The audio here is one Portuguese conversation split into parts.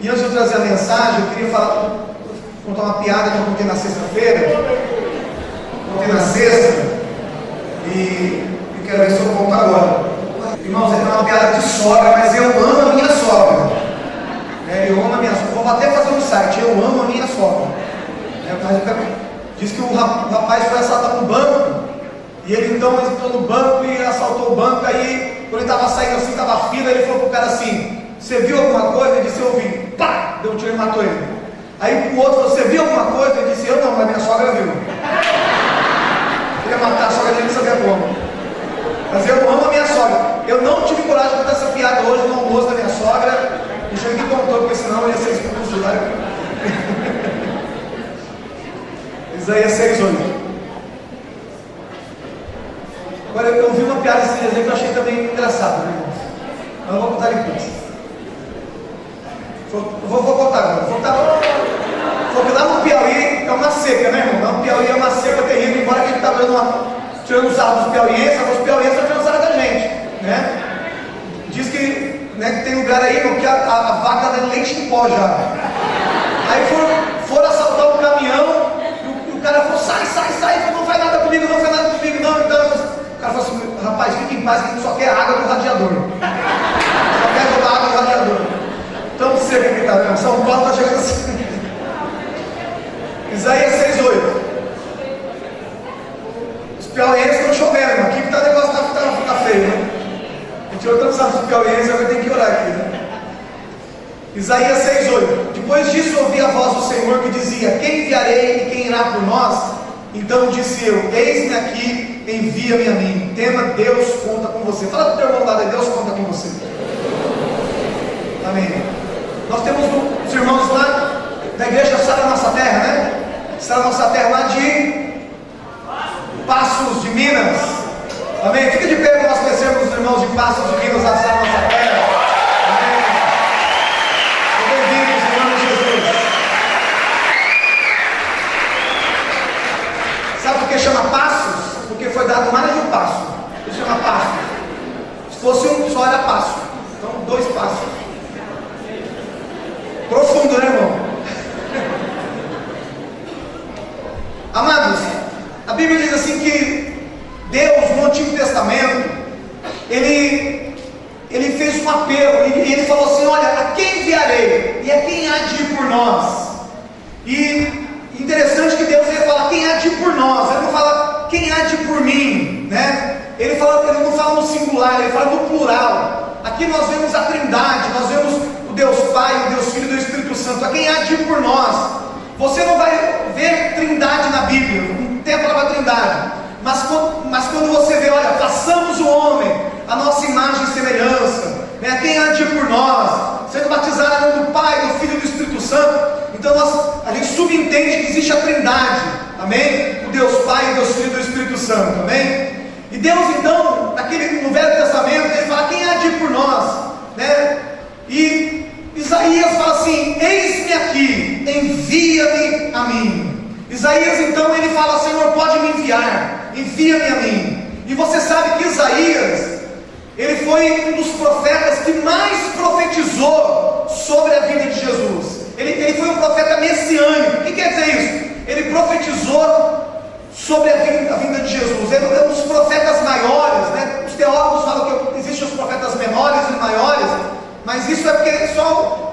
E antes de eu trazer a mensagem, eu queria contar uma piada que eu contei na sexta-feira. Contei na sexta e quero ver se eu conto agora. Irmãos, é uma piada de sogra, mas eu amo a minha sogra. Eu amo a minha sogra. Vou até fazer um site, eu amo a minha sogra. Diz que o rapaz foi assaltar um banco. E ele então entrou no banco e assaltou o banco. Aí, quando ele estava saindo assim, estava fila, ele falou pro cara assim: você viu alguma coisa? Ele disse: eu vi. Pá! Deu um tiro e matou ele. Aí o outro falou: você viu alguma coisa? Ele disse: eu não, mas minha sogra viu. Ele ia matar a sogra dele, não sabia como. Mas eu amo a minha sogra. Eu não tive coragem de contar essa piada hoje no almoço da minha sogra. O jeito que contou, porque senão eu ia ser expulso lá. Isaías 6:8. Agora eu vi uma piada desse desenho que eu achei também engraçado, né, irmãos? Mas eu vou contar depois. Vou contar agora. Porque lá no Piauí é uma seca, né, irmão? Lá no Piauí é uma seca terrível, embora que a gente está tirando os sarros dos piauienses, agora os piauienses estão tirando sarro da gente, né? Diz que, né, que tem lugar aí, irmão, que a vaca dá leite em pó já. Aí foram assaltar um caminhão e o cara falou: sai, não faz nada comigo, não. Então, o cara falou assim: rapaz, fique em paz, que a gente só quer água no radiador. Só quer jogar água no radiador. Tão seco que tá, né? São Paulo está chegando assim. Isaías 6:8. Os piauienses estão chovendo, irmão. Aqui que o negócio tá feio, né? A gente não sabe dos piauienses, agora tem que orar aqui, né? Isaías 6:8. Depois disso ouvi a voz do Senhor que dizia: quem enviarei e quem irá por nós? Então disse eu: eis-me aqui, envia-me a mim. Tema: Deus conta com você. Fala para o teu irmão lá: Deus conta com você. Amém. Nós temos os irmãos lá da igreja Sara da Nossa Terra, né? Sara da Nossa Terra lá de Passos de Minas. Amém. Fica de pé para nós conhecermos os irmãos de Passos de Minas, a Sara da Nossa Terra. Amém. Bem-vindos em nome de Jesus. Sabe por que chama Passos? Porque foi dado mais de um passo. Ele chama Passos. Se fosse um só era passo. Então 2 passos. Profundo, né, irmão? Amados, a Bíblia diz assim que Deus no Antigo Testamento ele fez um apelo e ele falou assim: olha, a quem enviarei e a quem há de ir por nós? E interessante que Deus ia falar quem há de ir por nós, ele não fala quem há de ir por mim, né? Ele não fala no singular, ele fala no plural. Aqui nós vemos a Trindade, nós vemos o Deus Pai, o Deus Filho e o Espírito Santo. A quem há de ir por nós? Você não vai ver Trindade na Bíblia, não tem a palavra Trindade, mas quando você vê, olha, façamos o homem a nossa imagem e semelhança, né? A quem há de ir por nós, sendo batizado em nome do Pai, do Filho e do Espírito Santo. Então a gente subentende que existe a Trindade, amém? O Deus Pai, o Deus Filho e o Espírito Santo, amém? E Deus então, no Velho Testamento, ele fala quem há de ir por nós, né? E Isaías fala assim: eis-me aqui, envia-me a mim. Isaías então ele fala: Senhor, pode me enviar, envia-me a mim. E você sabe que Isaías, ele foi um dos profetas que mais profetizou sobre a vida de Jesus. Ele foi um profeta messiânico. O que quer dizer isso? Ele profetizou sobre a vinda de Jesus. Ele é um dos profetas maiores, né? Os teólogos falam que existem os profetas menores e maiores, mas isso é porque só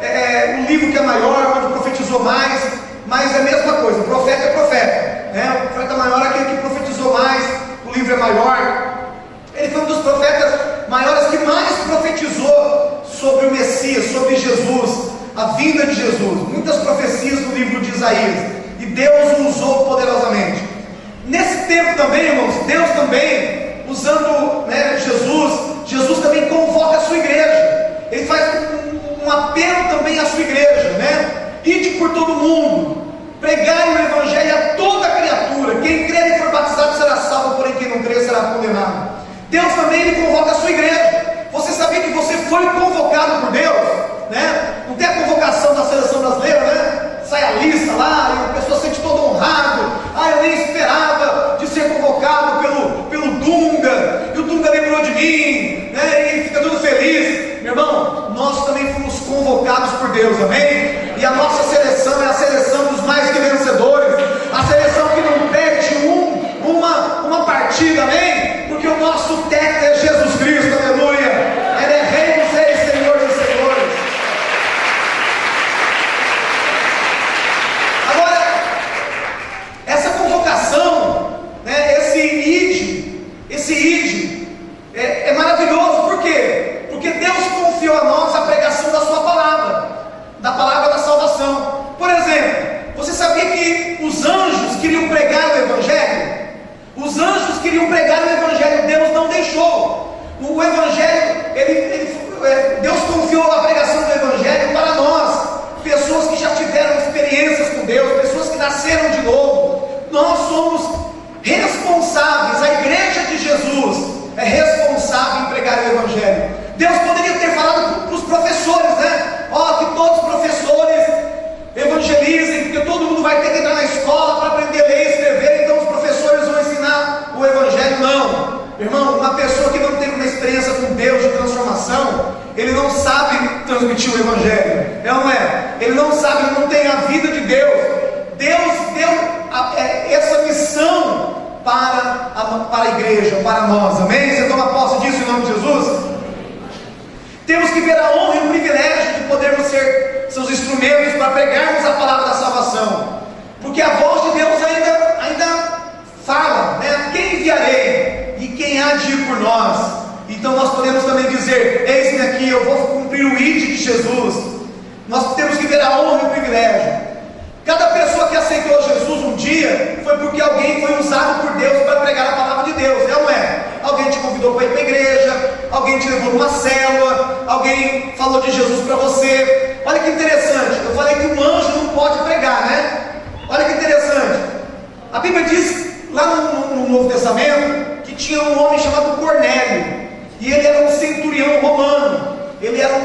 um livro que é maior, onde profetizou mais, mas é a mesma coisa, o profeta é profeta, né? O profeta maior é aquele que profetizou mais, o livro é maior. Ele foi um dos profetas maiores que mais profetizou sobre o Messias, sobre Jesus, a vinda de Jesus. Muitas profecias no livro de Isaías, e Deus o usou poderosamente. Nesse tempo também, irmãos, Deus também, usando, né, Jesus também convoca a sua igreja. Ele faz um apelo também à sua igreja, né? Ide por todo mundo, pregai o evangelho a toda criatura. Quem crer e for batizado será salvo, porém quem não crer será condenado. Deus também ele convoca a sua igreja. Você sabia que você foi convocado por Deus, né? Não tem a convocação da seleção brasileira, né? Sai a lista lá e a pessoa se sente todo honrado. Eu nem esperava de ser convocado pelo Dunga, e o Dunga lembrou de mim, né? E fica tudo feliz. Meu irmão, nós também fomos convocados por Deus. Deus, amém? E a nossa seleção é a seleção dos mais que vencedores, a seleção que não perde uma partida, amém? Porque o nosso técnico é Jesus Cristo, aleluia. Ele é Rei dos Reis, Senhor dos Senhores. Agora, essa convocação, né, esse ide é maravilhoso. Por quê? Porque Deus confiou a nós a pregação da sua palavra, da palavra da salvação. Por exemplo, você sabia que os anjos queriam pregar o Evangelho? Os anjos queriam pregar o Evangelho, Deus não deixou. O Evangelho, Deus confiou a pregação do Evangelho para nós, pessoas que já tiveram experiências com Deus, pessoas que nasceram de novo. Nós somos responsáveis, a igreja de Jesus é responsável em pregar o Evangelho. Deus poderia ter falado para os professores, né? Que todos os professores evangelizem, porque todo mundo vai ter que entrar na escola para aprender a ler e escrever, então os professores vão ensinar o Evangelho. Não, irmão, uma pessoa que não teve uma experiência com Deus de transformação, ele não sabe transmitir o Evangelho, é ou não é? Ele não sabe, ele não tem a vida de Deus. Deus deu essa missão para a igreja, para nós, amém? Você toma posse disso em nome de Jesus? Temos que ver a honra e o privilégio de podermos ser seus instrumentos para pregarmos a palavra da salvação, porque a voz de Deus ainda fala, né? Quem enviarei e quem há de ir por nós? Então nós podemos também dizer: eis-me aqui, eu vou cumprir o ide de Jesus. Nós temos que ver a honra e o privilégio. Cada pessoa que aceitou Jesus um dia foi porque alguém foi usado por Deus para pregar a palavra de Deus, é ou não é? Alguém te convidou para ir para a igreja, alguém te levou numa célula, alguém falou de Jesus para você. Olha que interessante, eu falei que um anjo não pode pregar, né? Olha que interessante, a Bíblia diz lá no Novo Testamento que tinha um homem chamado Cornélio, e ele era um centurião romano, ele era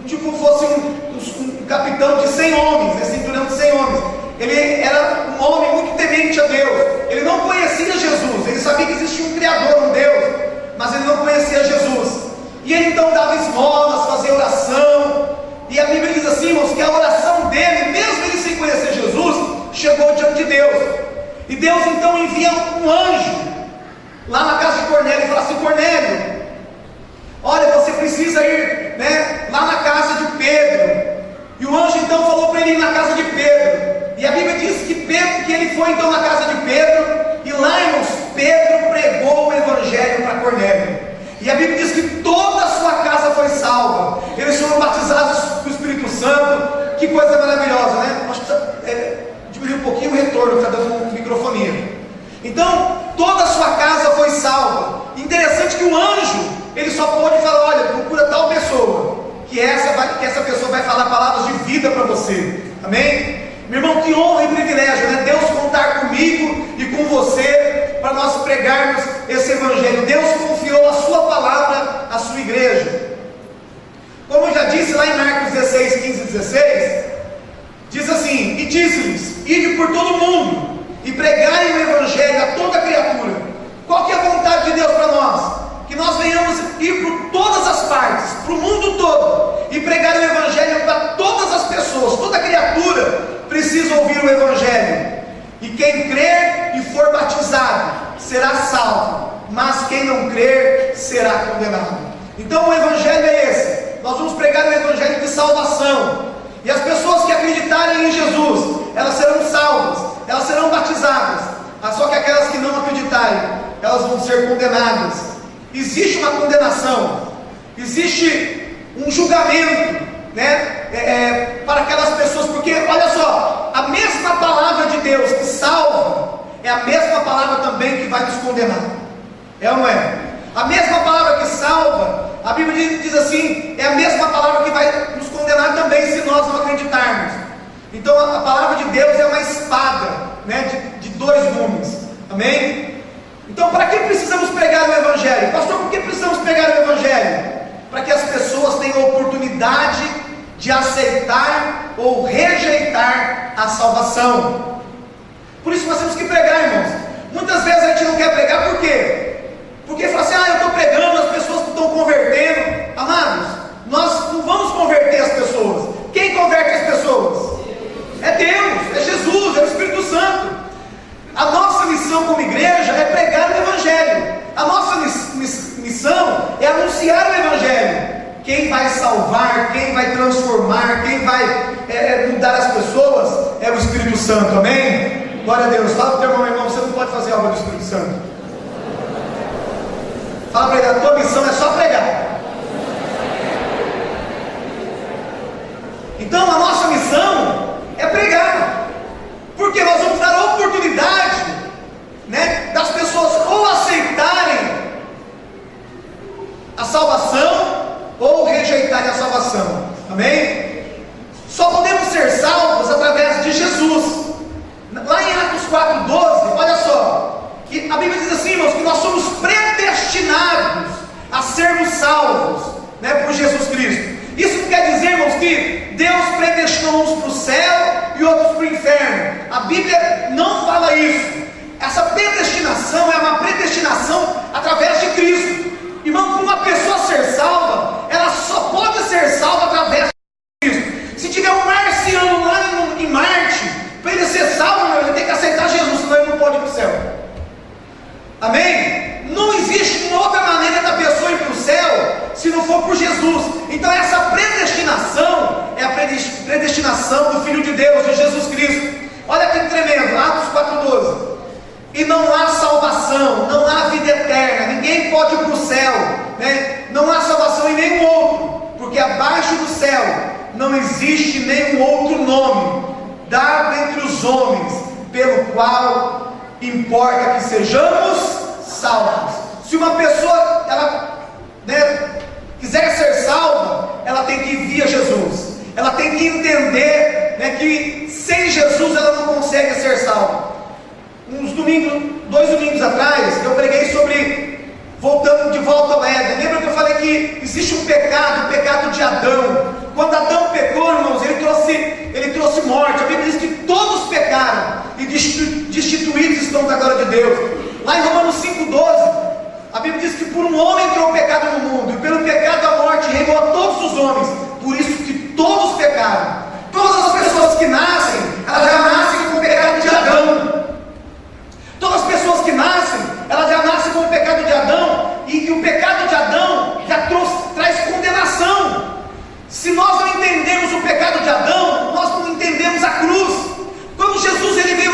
tipo fosse um capitão de 100 homens, né? Centurião de 100 homens. Ele era um homem muito temente a Deus. Ele não conhecia Jesus, ele sabia que existia um Criador, um Deus, mas ele não conhecia Jesus. E ele então dava esmolas, fazia oração, e a Bíblia diz assim, irmãos, que a oração dele, mesmo ele sem conhecer Jesus, chegou diante de Deus. E Deus então envia um anjo lá na casa de Cornélio e fala assim: Cornélio, olha, você precisa ir, né, lá na casa de Pedro. E o anjo então falou para ele ir na casa de Pedro. E a Bíblia diz que ele foi então na casa de Pedro, e lá, irmãos, Pedro pregou o Evangelho para Cornélio. E a Bíblia diz que toda a sua casa foi salva. Eles foram batizados com o Espírito Santo. Que coisa maravilhosa, né? Acho que precisa diminuir um pouquinho o retorno, que está dando microfonia. Então, toda a sua casa foi salva. Interessante que o anjo, ele só pode falar: olha, procura tal pessoa, que essa pessoa vai falar palavras de vida para você, amém? Meu irmão, que honra e privilégio, né? Deus contar comigo e com você para nós pregarmos esse Evangelho. Deus confiou a sua palavra à sua igreja. Como eu já disse lá em Marcos 16, 15 e 16, diz assim: e disse-lhes: ide por todo o mundo e pregai o Evangelho a toda criatura. Qual que é a vontade de Deus para nós? Que nós venhamos ir por todas as partes, para o mundo todo, e pregar o Evangelho para todas as pessoas. Toda criatura precisa ouvir o Evangelho, e quem crer e for batizado será salvo, mas quem não crer será condenado. Então o Evangelho é esse. Nós vamos pregar o Evangelho de salvação, e as pessoas que acreditarem em Jesus, elas serão salvas, elas serão batizadas. Só que aquelas que não acreditarem, elas vão ser condenadas. Existe uma condenação, existe um julgamento, né, para aquelas pessoas, porque olha só, a mesma palavra de Deus que salva é a mesma palavra também que vai nos condenar, é ou não é? A mesma palavra que salva, a Bíblia diz assim, é a mesma palavra que vai nos condenar também se nós não acreditarmos. Então a palavra de Deus é uma espada, né, de dois gumes, amém? Então, para que precisamos pregar o Evangelho? Pastor, por que precisamos pregar o Evangelho? Para que as pessoas tenham a oportunidade de aceitar ou rejeitar a salvação. Por isso nós temos que pregar, irmãos. Muitas vezes a gente não quer pregar, por quê? Porque fala assim: eu estou pregando, as pessoas estão convertendo. Amados, nós não vamos converter as pessoas. Quem converte as pessoas? É Deus, é Jesus, é o Espírito Santo. A nossa missão como igreja é pregar o Evangelho. A nossa missão é anunciar o Evangelho. Quem vai salvar, quem vai transformar, quem vai mudar as pessoas é o Espírito Santo, amém? Glória a Deus. Fala para o teu irmão, você não pode fazer obra do Espírito Santo. Fala para ele, a tua missão é só pregar. Então a nossa missão é pregar, porque nós vamos dar a oportunidade, né, das pessoas ou aceitarem a salvação ou rejeitarem a salvação, amém? Só podemos ser salvos através de Jesus. Lá em Atos 4,12, olha só, que a Bíblia diz assim, irmãos, que nós somos predestinados a sermos salvos, né, por Jesus Cristo. Isso não quer dizer, irmãos, que Deus predestinou uns para o céu e outros para o inferno. A Bíblia não fala isso. Essa predestinação é uma predestinação através de Cristo. Irmão, para uma pessoa ser salva, ela só pode ser salva através de Cristo. Se tiver um marciano lá em Marte, para ele ser salvo, ele tem que aceitar Jesus, senão ele não pode ir para o céu. Amém? Não existe uma outra maneira da pessoa ir para o céu se não for por Jesus. Então essa predestinação é a predestinação do Filho de Deus, de Jesus Cristo. Olha que tremendo, Atos 4,12. E não há salvação, não há vida eterna, ninguém pode ir para o céu, né? Não há salvação em nenhum outro, porque abaixo do céu não existe nenhum outro nome dado entre os homens, pelo qual importa que sejamos salvos. Se uma pessoa quiser ser salva, ela tem que ir via Jesus. Ela tem que entender, né, que sem Jesus ela não consegue ser salva. 2 domingos atrás, eu preguei sobre voltando de volta ao Éden. Lembra que eu falei que existe um pecado, o pecado de Adão? Quando Adão pecou, irmãos, ele trouxe morte. A Bíblia diz que todos pecaram e destituídos estão da glória de Deus. Lá em Romanos 5,12, a Bíblia diz que por um homem entrou o pecado no mundo, e pelo pecado a morte reinou a todos os homens. Por isso que todos pecaram. Todas as pessoas que nascem, elas já nascem com o pecado de Adão. Todas as pessoas que nascem, elas já nascem com o pecado de Adão, e o pecado de Adão já traz condenação. Se nós não entendemos o pecado de Adão, nós não entendemos a cruz. Quando Jesus ele veio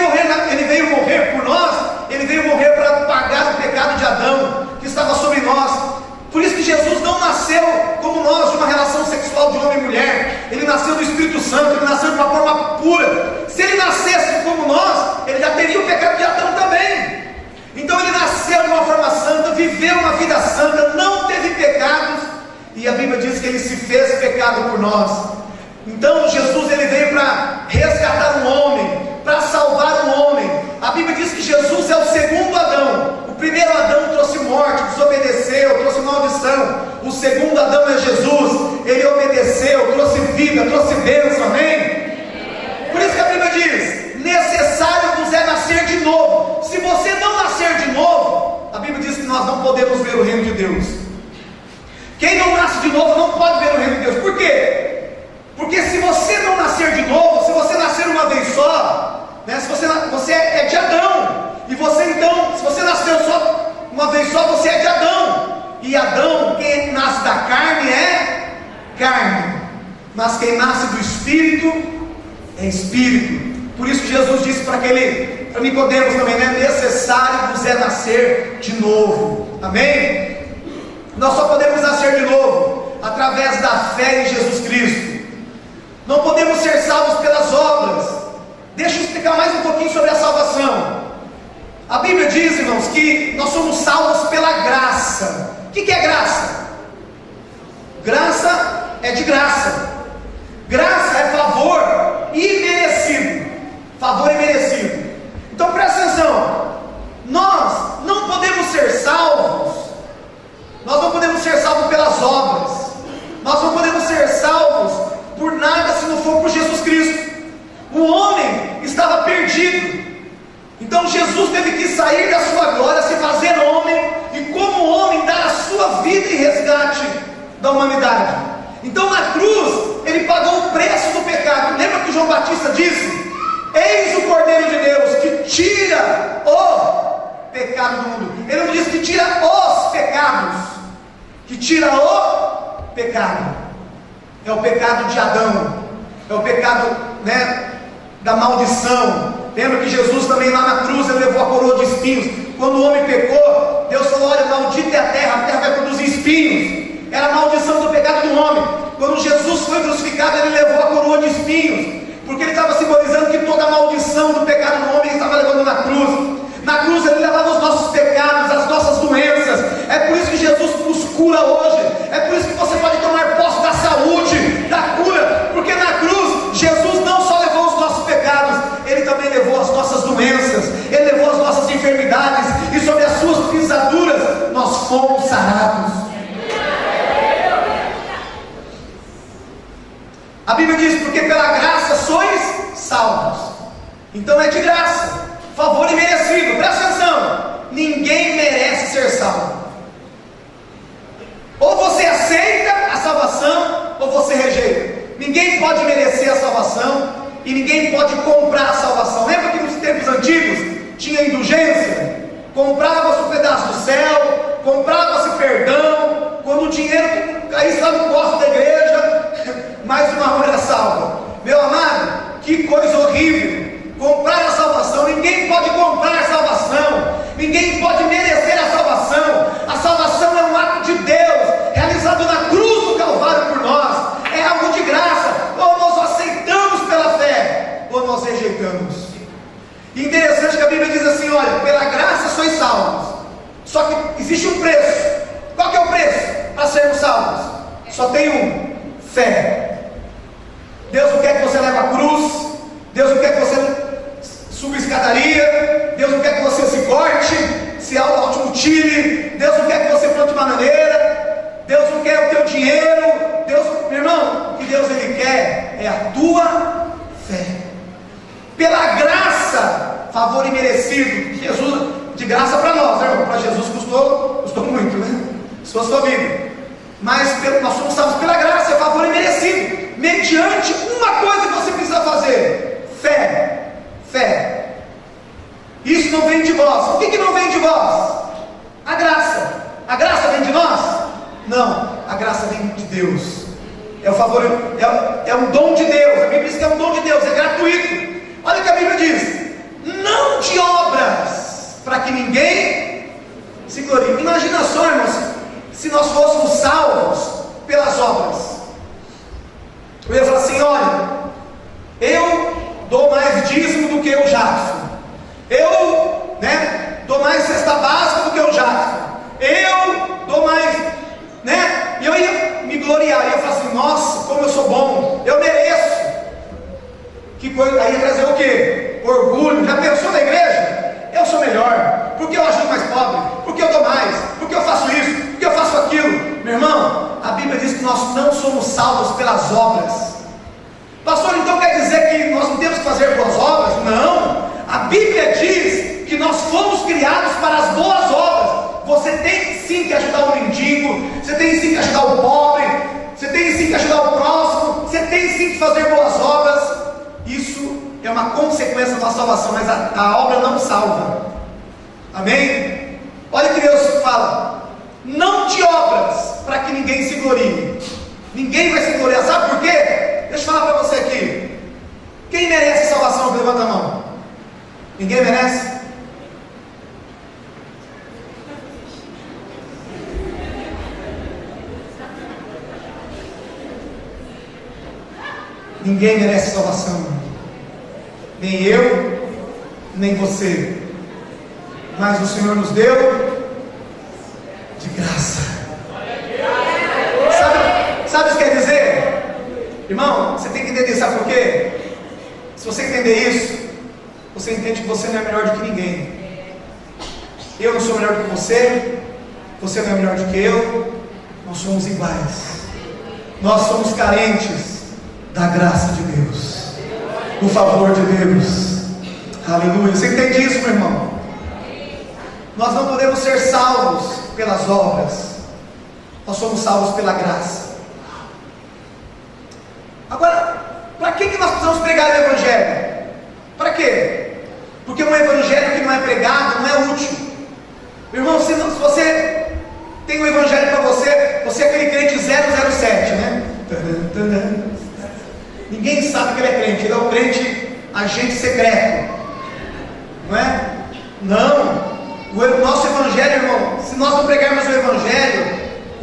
morrer por nós, ele veio morrer para pagar o pecado de Adão, que estava sobre nós. Por isso que Jesus não nasceu como nós, de uma relação sexual de homem e mulher. Ele nasceu do Espírito Santo, ele nasceu de uma forma pura. Se ele nascesse como nós, ele já teria o pecado de Adão também. Então ele nasceu de uma forma santa, viveu uma vida santa, não teve pecados, e a Bíblia diz que ele se fez pecado por nós. Então Jesus ele veio para resgatar um homem, para salvar um homem. A Bíblia diz que Jesus é o segundo Adão. O primeiro Adão trouxe morte, desobedeceu, trouxe maldição. O segundo Adão é Jesus, ele obedeceu, trouxe vida, trouxe bênção, amém? Por isso que a Bíblia diz, necessário vos é nascer de novo. Se você não nascer de novo, a Bíblia diz que nós não podemos ver o reino de Deus. Quem não nasce de novo não pode ver o reino de Deus. Por quê? Porque se você não nascer de novo, se você nascer uma vez só, né, se você é de Adão, e você então, se você nasceu só uma vez só, você é de Adão. E Adão, quem nasce da carne é carne, mas quem nasce do Espírito é Espírito. Por isso que Jesus disse para Nicodemos também, né? Necessário vos é nascer de novo, amém? Nós só podemos nascer de novo através da fé em Jesus Cristo. Não podemos ser salvos pelas obras. Deixa eu explicar mais um pouquinho sobre a salvação. A Bíblia diz, irmãos, que nós somos salvos pela graça. O que é graça? Graça é de graça. Graça é favor imerecido. Favor imerecido. Então presta atenção. Nós não podemos ser salvos. Nós não podemos ser salvos pelas obras. Nós não podemos ser salvos por nada se não for por Jesus Cristo. O homem estava perdido. Então Jesus teve que sair da sua glória, se fazer homem, e como homem dar a sua vida em resgate da humanidade. Então na cruz ele pagou o preço do pecado tira o pecado. É o pecado de Adão, é o pecado, da maldição. Lembra que Jesus também lá na cruz ele levou a coroa de espinhos. Quando o homem pecou, Deus falou: olha, maldita é a terra vai produzir espinhos. Era a maldição do pecado do homem. Quando Jesus foi crucificado, ele levou a coroa de espinhos, porque ele estava simbolizando que toda a maldição do pecado do homem ele estava levando na cruz. Na cruz ele levava os nossos pecados, as nossas doenças. É por isso que Jesus nos cura hoje. É por isso que você pode tomar posse da saúde, da cura, porque na cruz Jesus não só levou os nossos pecados, ele também levou as nossas doenças, ele levou as nossas enfermidades, e sobre as suas pisaduras nós fomos sarados. A Bíblia diz: porque pela graça sois salvos. Então é de graça, favor imerecido. Presta atenção: ninguém merece ser salvo. Ou você aceita a salvação, ou você rejeita. Ninguém pode merecer a salvação, e ninguém pode comprar a salvação. Lembra que nos tempos antigos tinha indulgência? Comprava-se um pedaço do céu, comprava-se perdão. Quando o dinheiro caísse lá no cofre da igreja, mais uma alma era salva. Meu amado, que coisa horrível! Comprar a salvação. Ninguém pode comprar a salvação, ninguém pode merecer a salvação. A salvação é um ato de Deus, realizado na cruz do Calvário por nós. É algo de graça. Ou nós aceitamos pela fé, ou nós rejeitamos. E interessante que a Bíblia diz assim: olha, pela graça sois salvos. Só que existe um preço. Qual que é o preço para sermos salvos? Só tem um: fé. Deus não quer que você leve a cruz, Deus não quer que você suba escadaria, Deus não quer que você se corte, se automutile, Deus não quer que você plante bananeira, Deus não quer o teu dinheiro, meu irmão, o que Deus ele quer é a tua fé. Pela graça, favor imerecido, Jesus, de graça para nós, irmão? Para Jesus custou muito, Custou a sua vida. Mas nós somos salvos pela graça, é favor imerecido, mediante uma coisa que você precisa fazer: fé. Fé. Isso não vem de vós. O que não vem de vós? A graça. A graça vem de nós? Não, a graça vem de Deus. É o favor, é um dom de Deus. A Bíblia diz que é um dom de Deus, é gratuito. Olha o que a Bíblia diz: não de obras, para que ninguém se glorie. Imagina só, irmãos, se nós fôssemos salvos pelas obras. Eu ia falar assim: olha, eu dou mais dízimo do que o Jackson, eu dou mais cesta básica do que o Jackson, eu dou mais, e eu ia me gloriar, eu ia falar assim: nossa, como eu sou bom, eu mereço. Que coisa, aí ia trazer o quê? Orgulho. Já pensou na igreja? Eu sou melhor, porque eu ajudo mais pobre, porque eu dou mais, porque eu faço isso, porque eu faço aquilo. Meu irmão, a Bíblia diz que nós não somos salvos pelas obras. Pastor, então quer dizer que nós não temos que fazer boas obras? Não, a Bíblia diz que nós fomos criados para as boas obras. Você tem sim que ajudar o mendigo, você tem sim que ajudar o pobre, você tem sim que ajudar o próximo, você tem sim que fazer boas obras. Isso é uma consequência da salvação, mas a obra não salva. Amém? Olha que Deus fala: não de obras, para que ninguém se glorie. Ninguém vai se gloriar, sabe por quê? Deixa eu falar para você aqui: quem merece salvação? Levanta a mão. Ninguém merece? Ninguém merece salvação, nem eu, nem você, mas o Senhor nos deu de graça. Sabe o que quer dizer? Irmão, você tem que entender, sabe por quê? Se você entender isso, você entende que você não é melhor do que ninguém. Eu não sou melhor do que você não é melhor do que eu, nós somos iguais. Nós somos carentes da graça de Deus, do favor de Deus. Aleluia. Você entende isso, meu irmão? Nós não podemos ser salvos pelas obras, nós somos salvos pela graça. Agora, para que nós precisamos pregar o Evangelho? Para quê? Porque um Evangelho que não é pregado não é útil. Meu irmão, se você tem um Evangelho para você você é aquele crente 007, né? Ninguém sabe que ele é crente, ele é o crente agente secreto, não é? Não. O nosso evangelho, irmão, se nós não pregarmos o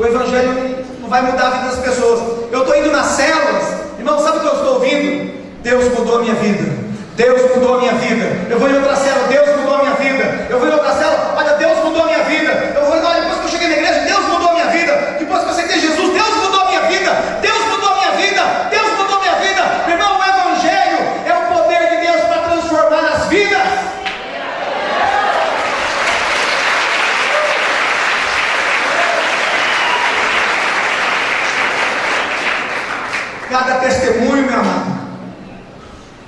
evangelho não vai mudar a vida das pessoas. Eu estou indo nas células, irmão, sabe o que eu estou ouvindo? Deus mudou a minha vida. Deus mudou a minha vida. Eu vou em outra célula, Deus mudou a minha vida. Eu vou em outra célula, olha, Deus mudou a minha vida. Eu vou, olha, depois que eu cheguei na igreja, Deus mudou a minha vida. Depois que eu aceitei Jesus, Deus mudou a minha vida. Deus mudou a minha vida. Deus mudou a minha vida. Meu irmão, o evangelho é o poder de Deus para transformar as vidas. Cada testemunho, meu amado,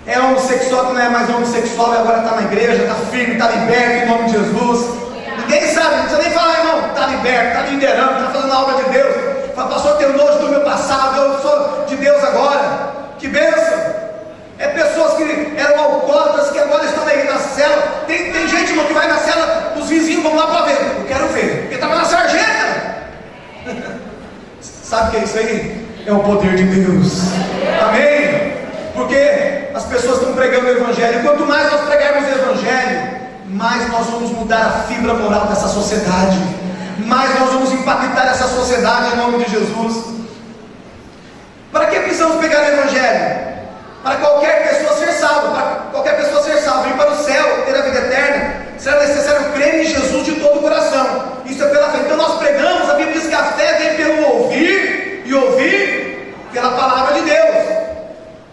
é homossexual que não é mais homossexual e agora está na igreja, está firme, está liberto em nome de Jesus. Ninguém sabe, não precisa nem falar, irmão, está liberto, está liderando, está fazendo a obra de Deus. Fala, pastor, eu tenho nojo do meu passado, eu sou de Deus agora. Que bênção! É pessoas que eram alcoólatras que agora estão na cela. Tem gente, irmão, que vai na cela, os vizinhos vão lá para ver. Eu quero ver, porque estava na sarjeta. Sabe o que é isso aí? É o poder de Deus. Amém? Porque as pessoas estão pregando o evangelho. Quanto mais nós pregarmos o evangelho, mais nós vamos mudar a fibra moral dessa sociedade, mais nós vamos impactar essa sociedade em nome de Jesus. Para que precisamos pregar o evangelho? Para qualquer pessoa ser salva, para qualquer pessoa ser salva, ir para o céu, ter a vida eterna, será necessário crer em Jesus de todo o coração. Isso é pela fé. Então nós pregamos, a Bíblia diz que a fé vem pelo ouvir e ouvir pela palavra de Deus.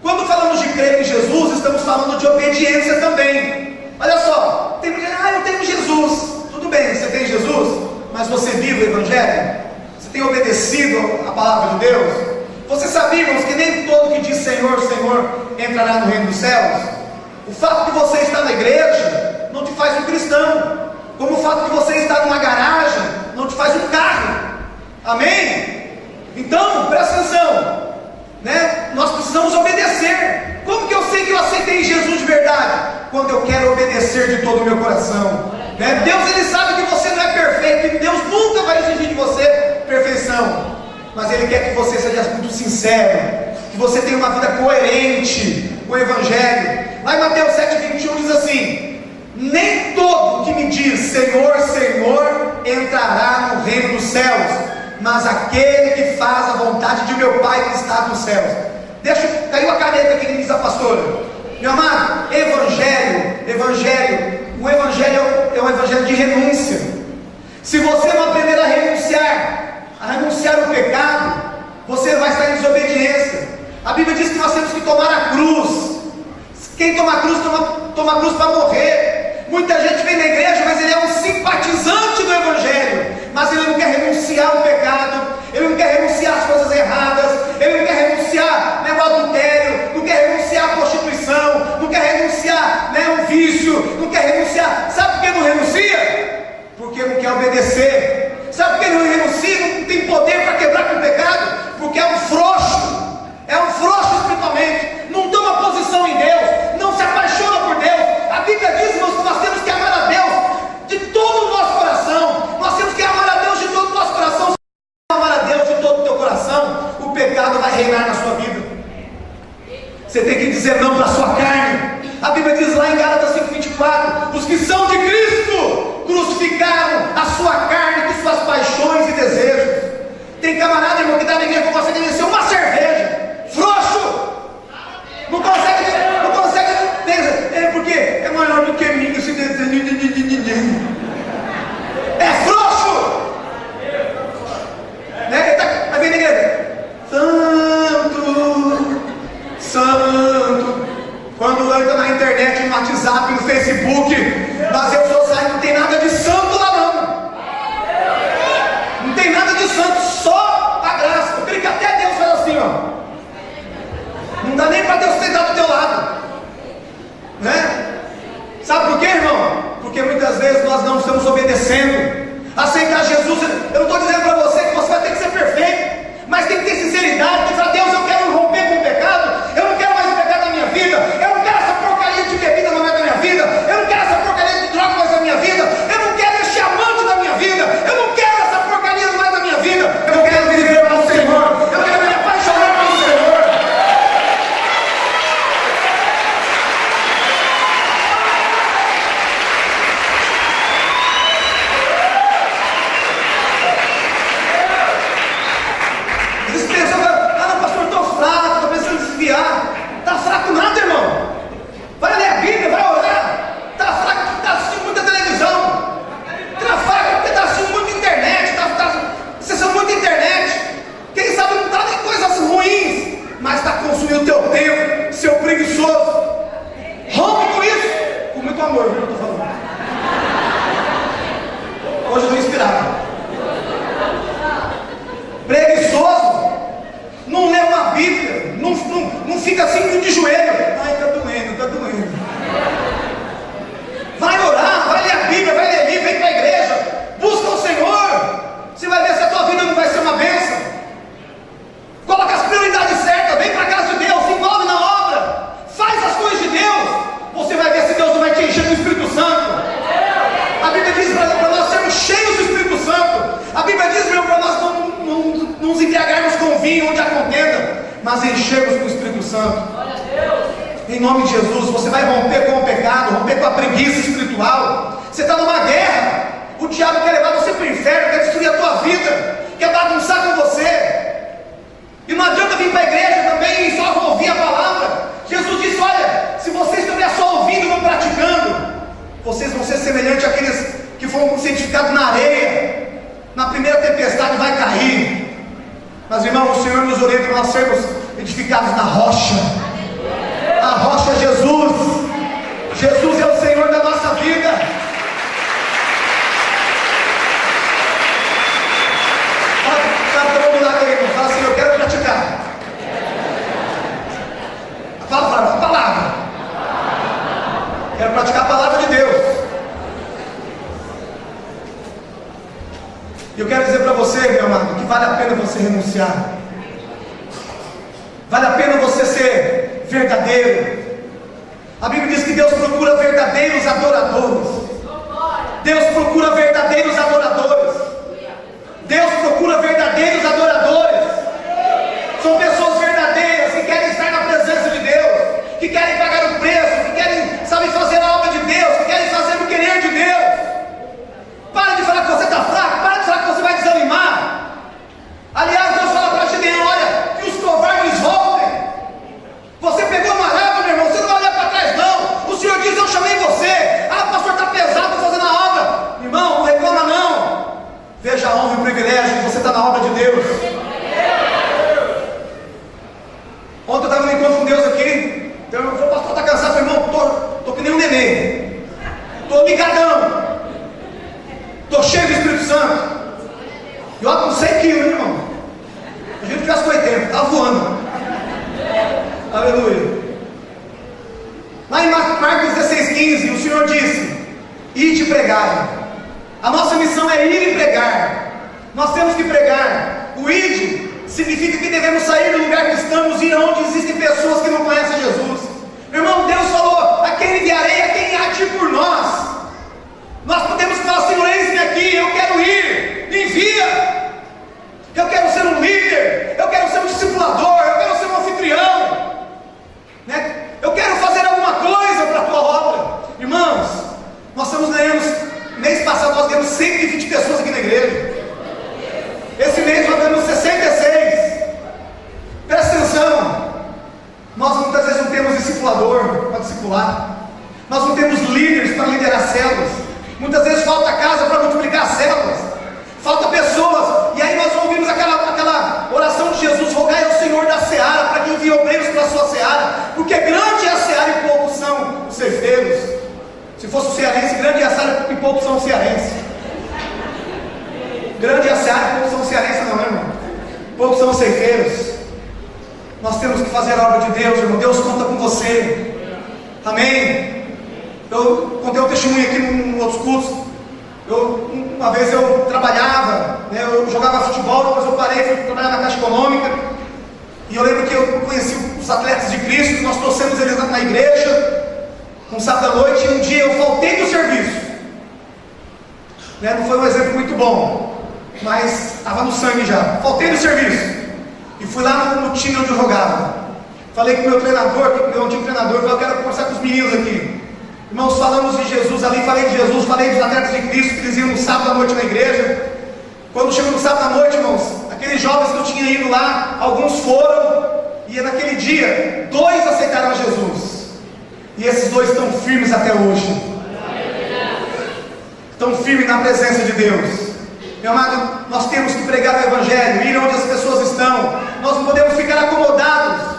Quando falamos de crer em Jesus, estamos falando de obediência também. Olha só, tem gente, eu tenho Jesus. Tudo bem, você tem Jesus, mas você vive o evangelho? Você tem obedecido a palavra de Deus? Você sabia, irmãos, que nem todo que diz Senhor, Senhor entrará no reino dos céus? O fato de você estar na igreja não te faz um cristão, como o fato de você estar numa garagem não te faz um carro. Amém? Então, presta atenção, né? Nós precisamos obedecer. Como que eu sei que eu aceitei Jesus de verdade? Quando eu quero obedecer de todo o meu coração, né? Deus, Ele sabe que você não é perfeito, e Deus nunca vai exigir de você perfeição, mas Ele quer que você seja muito sincero, que você tenha uma vida coerente com o Evangelho. Lá em Mateus 7,21 diz assim: nem todo que me diz Senhor, Senhor entrará no reino dos céus, mas aquele que faz a vontade de meu Pai que está nos céus. Caiu a caneta que diz a pastora. Meu amado, o Evangelho é um Evangelho de renúncia. Se você não aprender a renunciar o pecado, você vai estar em desobediência. A Bíblia diz que nós temos que tomar a cruz. Quem toma a cruz, toma a cruz para morrer. Muita gente vem na igreja, mas ele é um simpatizante do Evangelho, mas ele não quer renunciar ao pecado, ele não quer renunciar às coisas erradas, ele não quer renunciar ao adultério, não quer renunciar à prostituição, não quer renunciar ao vício, não quer renunciar. Sabe por que não renuncia? Porque não quer obedecer. Sabe por que não renuncia? Não tem poder para quebrar com o pecado? Porque é um frouxo espiritualmente, não toma posição em Deus, não se apaixona por Deus. A Bíblia diz, irmãos, que nós temos que amar a Deus de todo o nosso coração. Nós temos que amar a Deus de todo o nosso coração. Se você amar a Deus de todo o teu coração, o pecado vai reinar na sua vida. Você tem que dizer não para a sua carne. A Bíblia diz lá em Gálatas 5,24: os que são de Cristo crucificaram a sua carne com suas paixões e desejos. Tem camarada, irmão, que está na igreja que não consegue vencer uma cerveja. Frouxo! Não consegue, porque é maior do que mim esse desenho. É frouxo! Né? Vai vir na igreja. Santo. Quando entra na internet, no WhatsApp, no Facebook, nas redes sociais, não tem nada de santo lá não. Não tem nada de santo, só a graça. Eu creio que até Deus faz assim, ó. Não dá nem para Deus sentar do teu lado, né? Sabe por quê, irmão? Porque muitas vezes nós não estamos obedecendo. Aceitar Jesus, eu não estou dizendo para você que você vai ter que ser perfeito, mas tem que ter sinceridade, tem que falar: Deus, eu quero romper com o pecado, eu não quero mais o pecado na minha vida, eu não quero essa porcaria de bebida mais na minha vida, eu não quero essa porcaria de droga mais na minha vida. cheios do Espírito Santo. Em nome de Jesus, você vai romper com o pecado, romper com a preguiça espiritual. Você está numa guerra. O diabo quer levar você para o inferno, quer destruir a tua vida, quer bagunçar com você. E não adianta vir para a igreja também e só ouvir a palavra. Jesus disse: olha, se vocês estiverem só ouvindo e não praticando, vocês vão ser semelhantes àqueles que foram santificados na areia. Na primeira tempestade vai cair. Mas irmão, o Senhor nos orienta para nós sermos edificados na rocha. A rocha é Jesus. Jesus é o Senhor da nossa vida. Fala do lado aí, fala assim: eu quero praticar. Fala a palavra. Quero praticar a palavra de Deus. E eu quero dizer para você, meu amado, que vale a pena você renunciar. Vale a pena você ser verdadeiro. A Bíblia diz que Deus procura verdadeiros adoradores. Deus procura verdadeiros adoradores. Deus procura verdadeiros adoradores. São pessoas verdadeiras que querem estar na presença de Deus, que querem pagar o preço, que querem, sabe, fazer a obra de Deus, que querem fazer o querer de Deus. Para de falar que você está fraco, para de falar que você vai desanimar. Aliás, Deus fala para Gideão: olha, que os covardes voltem. Você pegou uma régua, meu irmão, você não vai olhar para trás não. O Senhor diz: eu chamei você. Ah, pastor, está pesado fazendo a obra. Irmão, não reclama não. Veja a honra e o privilégio que você está na obra de Deus. Ontem eu estava no encontro com Deus aqui. Então eu falei: pastor, está cansado? Eu falei: irmão, estou que nem um nenê. Estou ligadão. Estou cheio do Espírito Santo. E olha, com 100 quilos, irmão. A gente tivesse com 80, está voando. Aleluia. Lá em Marcos 16,15, o Senhor disse: ide e pregai. A nossa missão é ir e pregar. Nós temos que pregar. O ide significa que devemos sair do lugar que estamos e ir onde existem pessoas que não conhecem Jesus. Meu irmão, Deus falou: a quem enviarei, a quem há de ir por nós. Nós podemos falar: Senhor, eis-me aqui, eu quero ir, me envia. Eu quero ser um líder, eu quero ser um discipulador, eu quero ser um anfitrião, né? Eu quero fazer alguma coisa para a tua obra. Irmãos, nós mês passado nós ganhamos 120 pessoas aqui na igreja. Esse mês nós ganhamos 66. Presta atenção, nós muitas vezes não temos discipulador para discipular, nós não temos líderes para liderar células. Muitas vezes falta casa para multiplicar células, falta pessoas. E aí nós ouvimos aquela oração de Jesus: rogai ao Senhor da seara para que envie obreiros para a sua seara, porque grande é a seara e poucos são os ceifeiros. Se fosse o cearense, grande é a seara e poucos são os cearenses. Grande é a seara e poucos são os cearenses, não, irmão. Poucos são os ceifeiros. Nós temos que fazer a obra de Deus, irmão. Deus conta com você. Amém? Eu contei um testemunho aqui em outros cultos. Uma vez eu trabalhava, né, eu jogava futebol, depois eu parei, fui trabalhar na Caixa Econômica. E eu lembro que eu conheci os atletas de Cristo, nós trouxemos eles na igreja, um sábado à noite, e um dia eu faltei do serviço. Né, não foi um exemplo muito bom, mas estava no sangue já. Faltei do serviço e fui lá no time onde eu jogava. Falei com o meu treinador, que eu tinha um treinador, eu quero conversar com os meninos aqui. Irmãos, falamos de Jesus ali, falei de Jesus, falei dos atletas de Cristo que eles iam no sábado à noite na igreja. Quando chegou no sábado à noite, irmãos, aqueles jovens que eu tinha ido lá, alguns foram, e naquele dia, 2 aceitaram a Jesus. E esses 2 estão firmes até hoje. Estão firmes na presença de Deus. Meu amado, nós temos que pregar o Evangelho, ir onde as pessoas estão. Nós não podemos ficar acomodados.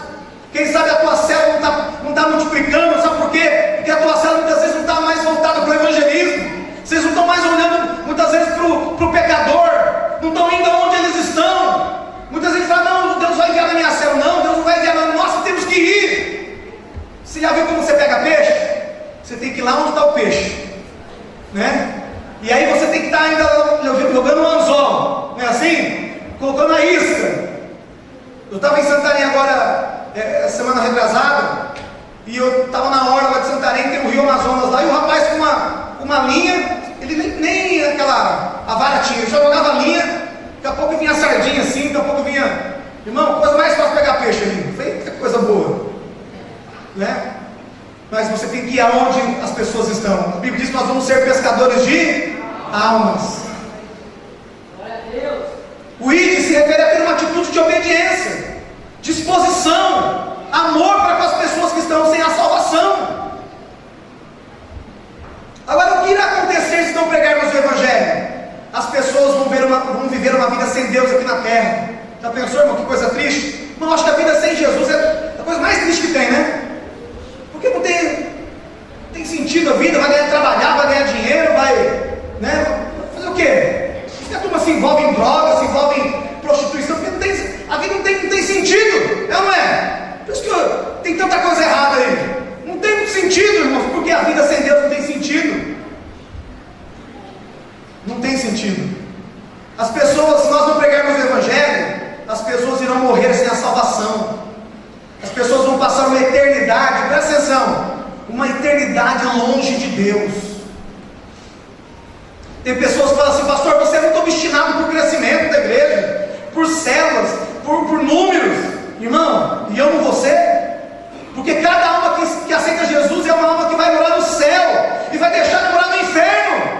Quem sabe a tua célula não está multiplicando, sabe por quê? Porque a tua célula muitas vezes não está mais voltada para o evangelismo. Vocês não estão mais olhando muitas vezes para o pecador, não estão indo aonde eles estão. Muitas vezes falam: não, Deus vai enviar na minha célula. Não, Deus não vai enviar na nossa, temos que ir. Você já viu como você pega peixe? Você tem que ir lá onde está o peixe, né? E aí você tem que estar ainda jogando um anzol, não é assim? Colocando a isca. Eu estava em Santarém agora, semana retrasada, e eu estava na orla lá de Santarém, tem o Rio Amazonas lá, e o rapaz com uma linha, ele nem a vara tinha, ele só jogava a linha, daqui a pouco vinha a sardinha assim, daqui a pouco vinha, irmão, coisa mais fácil pegar peixe ali. Eu falei: né? Mas você tem que ir aonde as pessoas estão. A Bíblia diz que nós vamos ser pescadores de almas. O id se refere a ter uma atitude de obediência, disposição, amor para com as pessoas que estão sem a salvação. Agora, o que irá acontecer se não pregarmos o Evangelho? As pessoas vão viver uma vida sem Deus aqui na terra. Já pensou, irmão, que coisa triste? Não, acho que a vida sem Jesus é a coisa mais triste que tem, né? Porque não tem sentido a vida, vai ganhar trabalhar, vai ganhar dinheiro, vai, né? Fazer o quê? A turma se envolve em drogas, se envolve em prostituição, porque a vida não tem sentido, é ou não é? Por isso que tem tanta coisa errada aí. Não tem muito sentido, irmãos, porque a vida sem Deus não tem sentido. Não tem sentido. As pessoas, se nós não pregarmos o Evangelho, as pessoas irão morrer sem a salvação. As pessoas vão passar uma eternidade, presta atenção, uma eternidade longe de Deus. Tem pessoas que falam assim: pastor, você é muito obstinado por crescimento da igreja, por células, por números. Irmão, e eu não vou ser? Porque cada alma que aceita Jesus é uma alma que vai morar no céu e vai deixar de morar no inferno.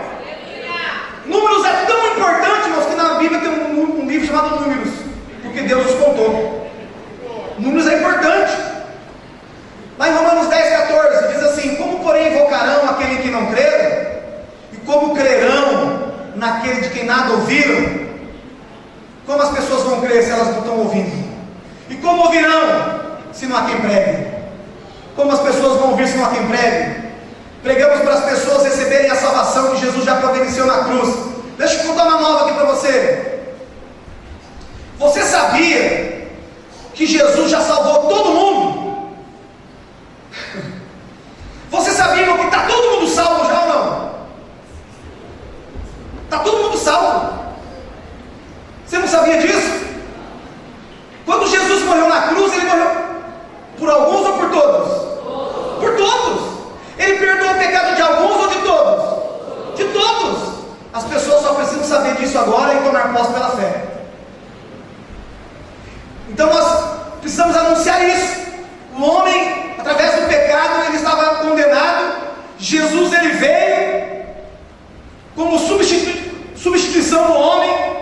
Números é tão importante, irmãos, que na Bíblia tem um livro chamado Números, porque Deus os contou. Números é importante. Lá em Romanos 10,14 diz assim: como porém invocarão aquele que não creram? E como crerão naquele de quem nada ouviram? Como as pessoas vão crer se elas não estão ouvindo? E como ouvirão se não há quem pregue? Como as pessoas vão ouvir se não há quem pregue? Pregamos para as pessoas receberem a salvação que Jesus já providenciou na cruz. Deixa eu contar uma nova aqui para você. Você sabia que Jesus já salvou todo mundo? Você sabia, irmão, que está todo mundo salvo já ou não? Está todo mundo salvo. Você não sabia disso? Quando Jesus morreu na cruz, ele morreu por alguns ou por todos? Por todos. Ele perdoou o pecado de alguns ou de todos? De todos. As pessoas só precisam saber disso agora e tomar posse pela fé. Então nós precisamos anunciar isso. O homem, através do pecado, ele estava condenado. Jesus, ele veio como substituição do homem,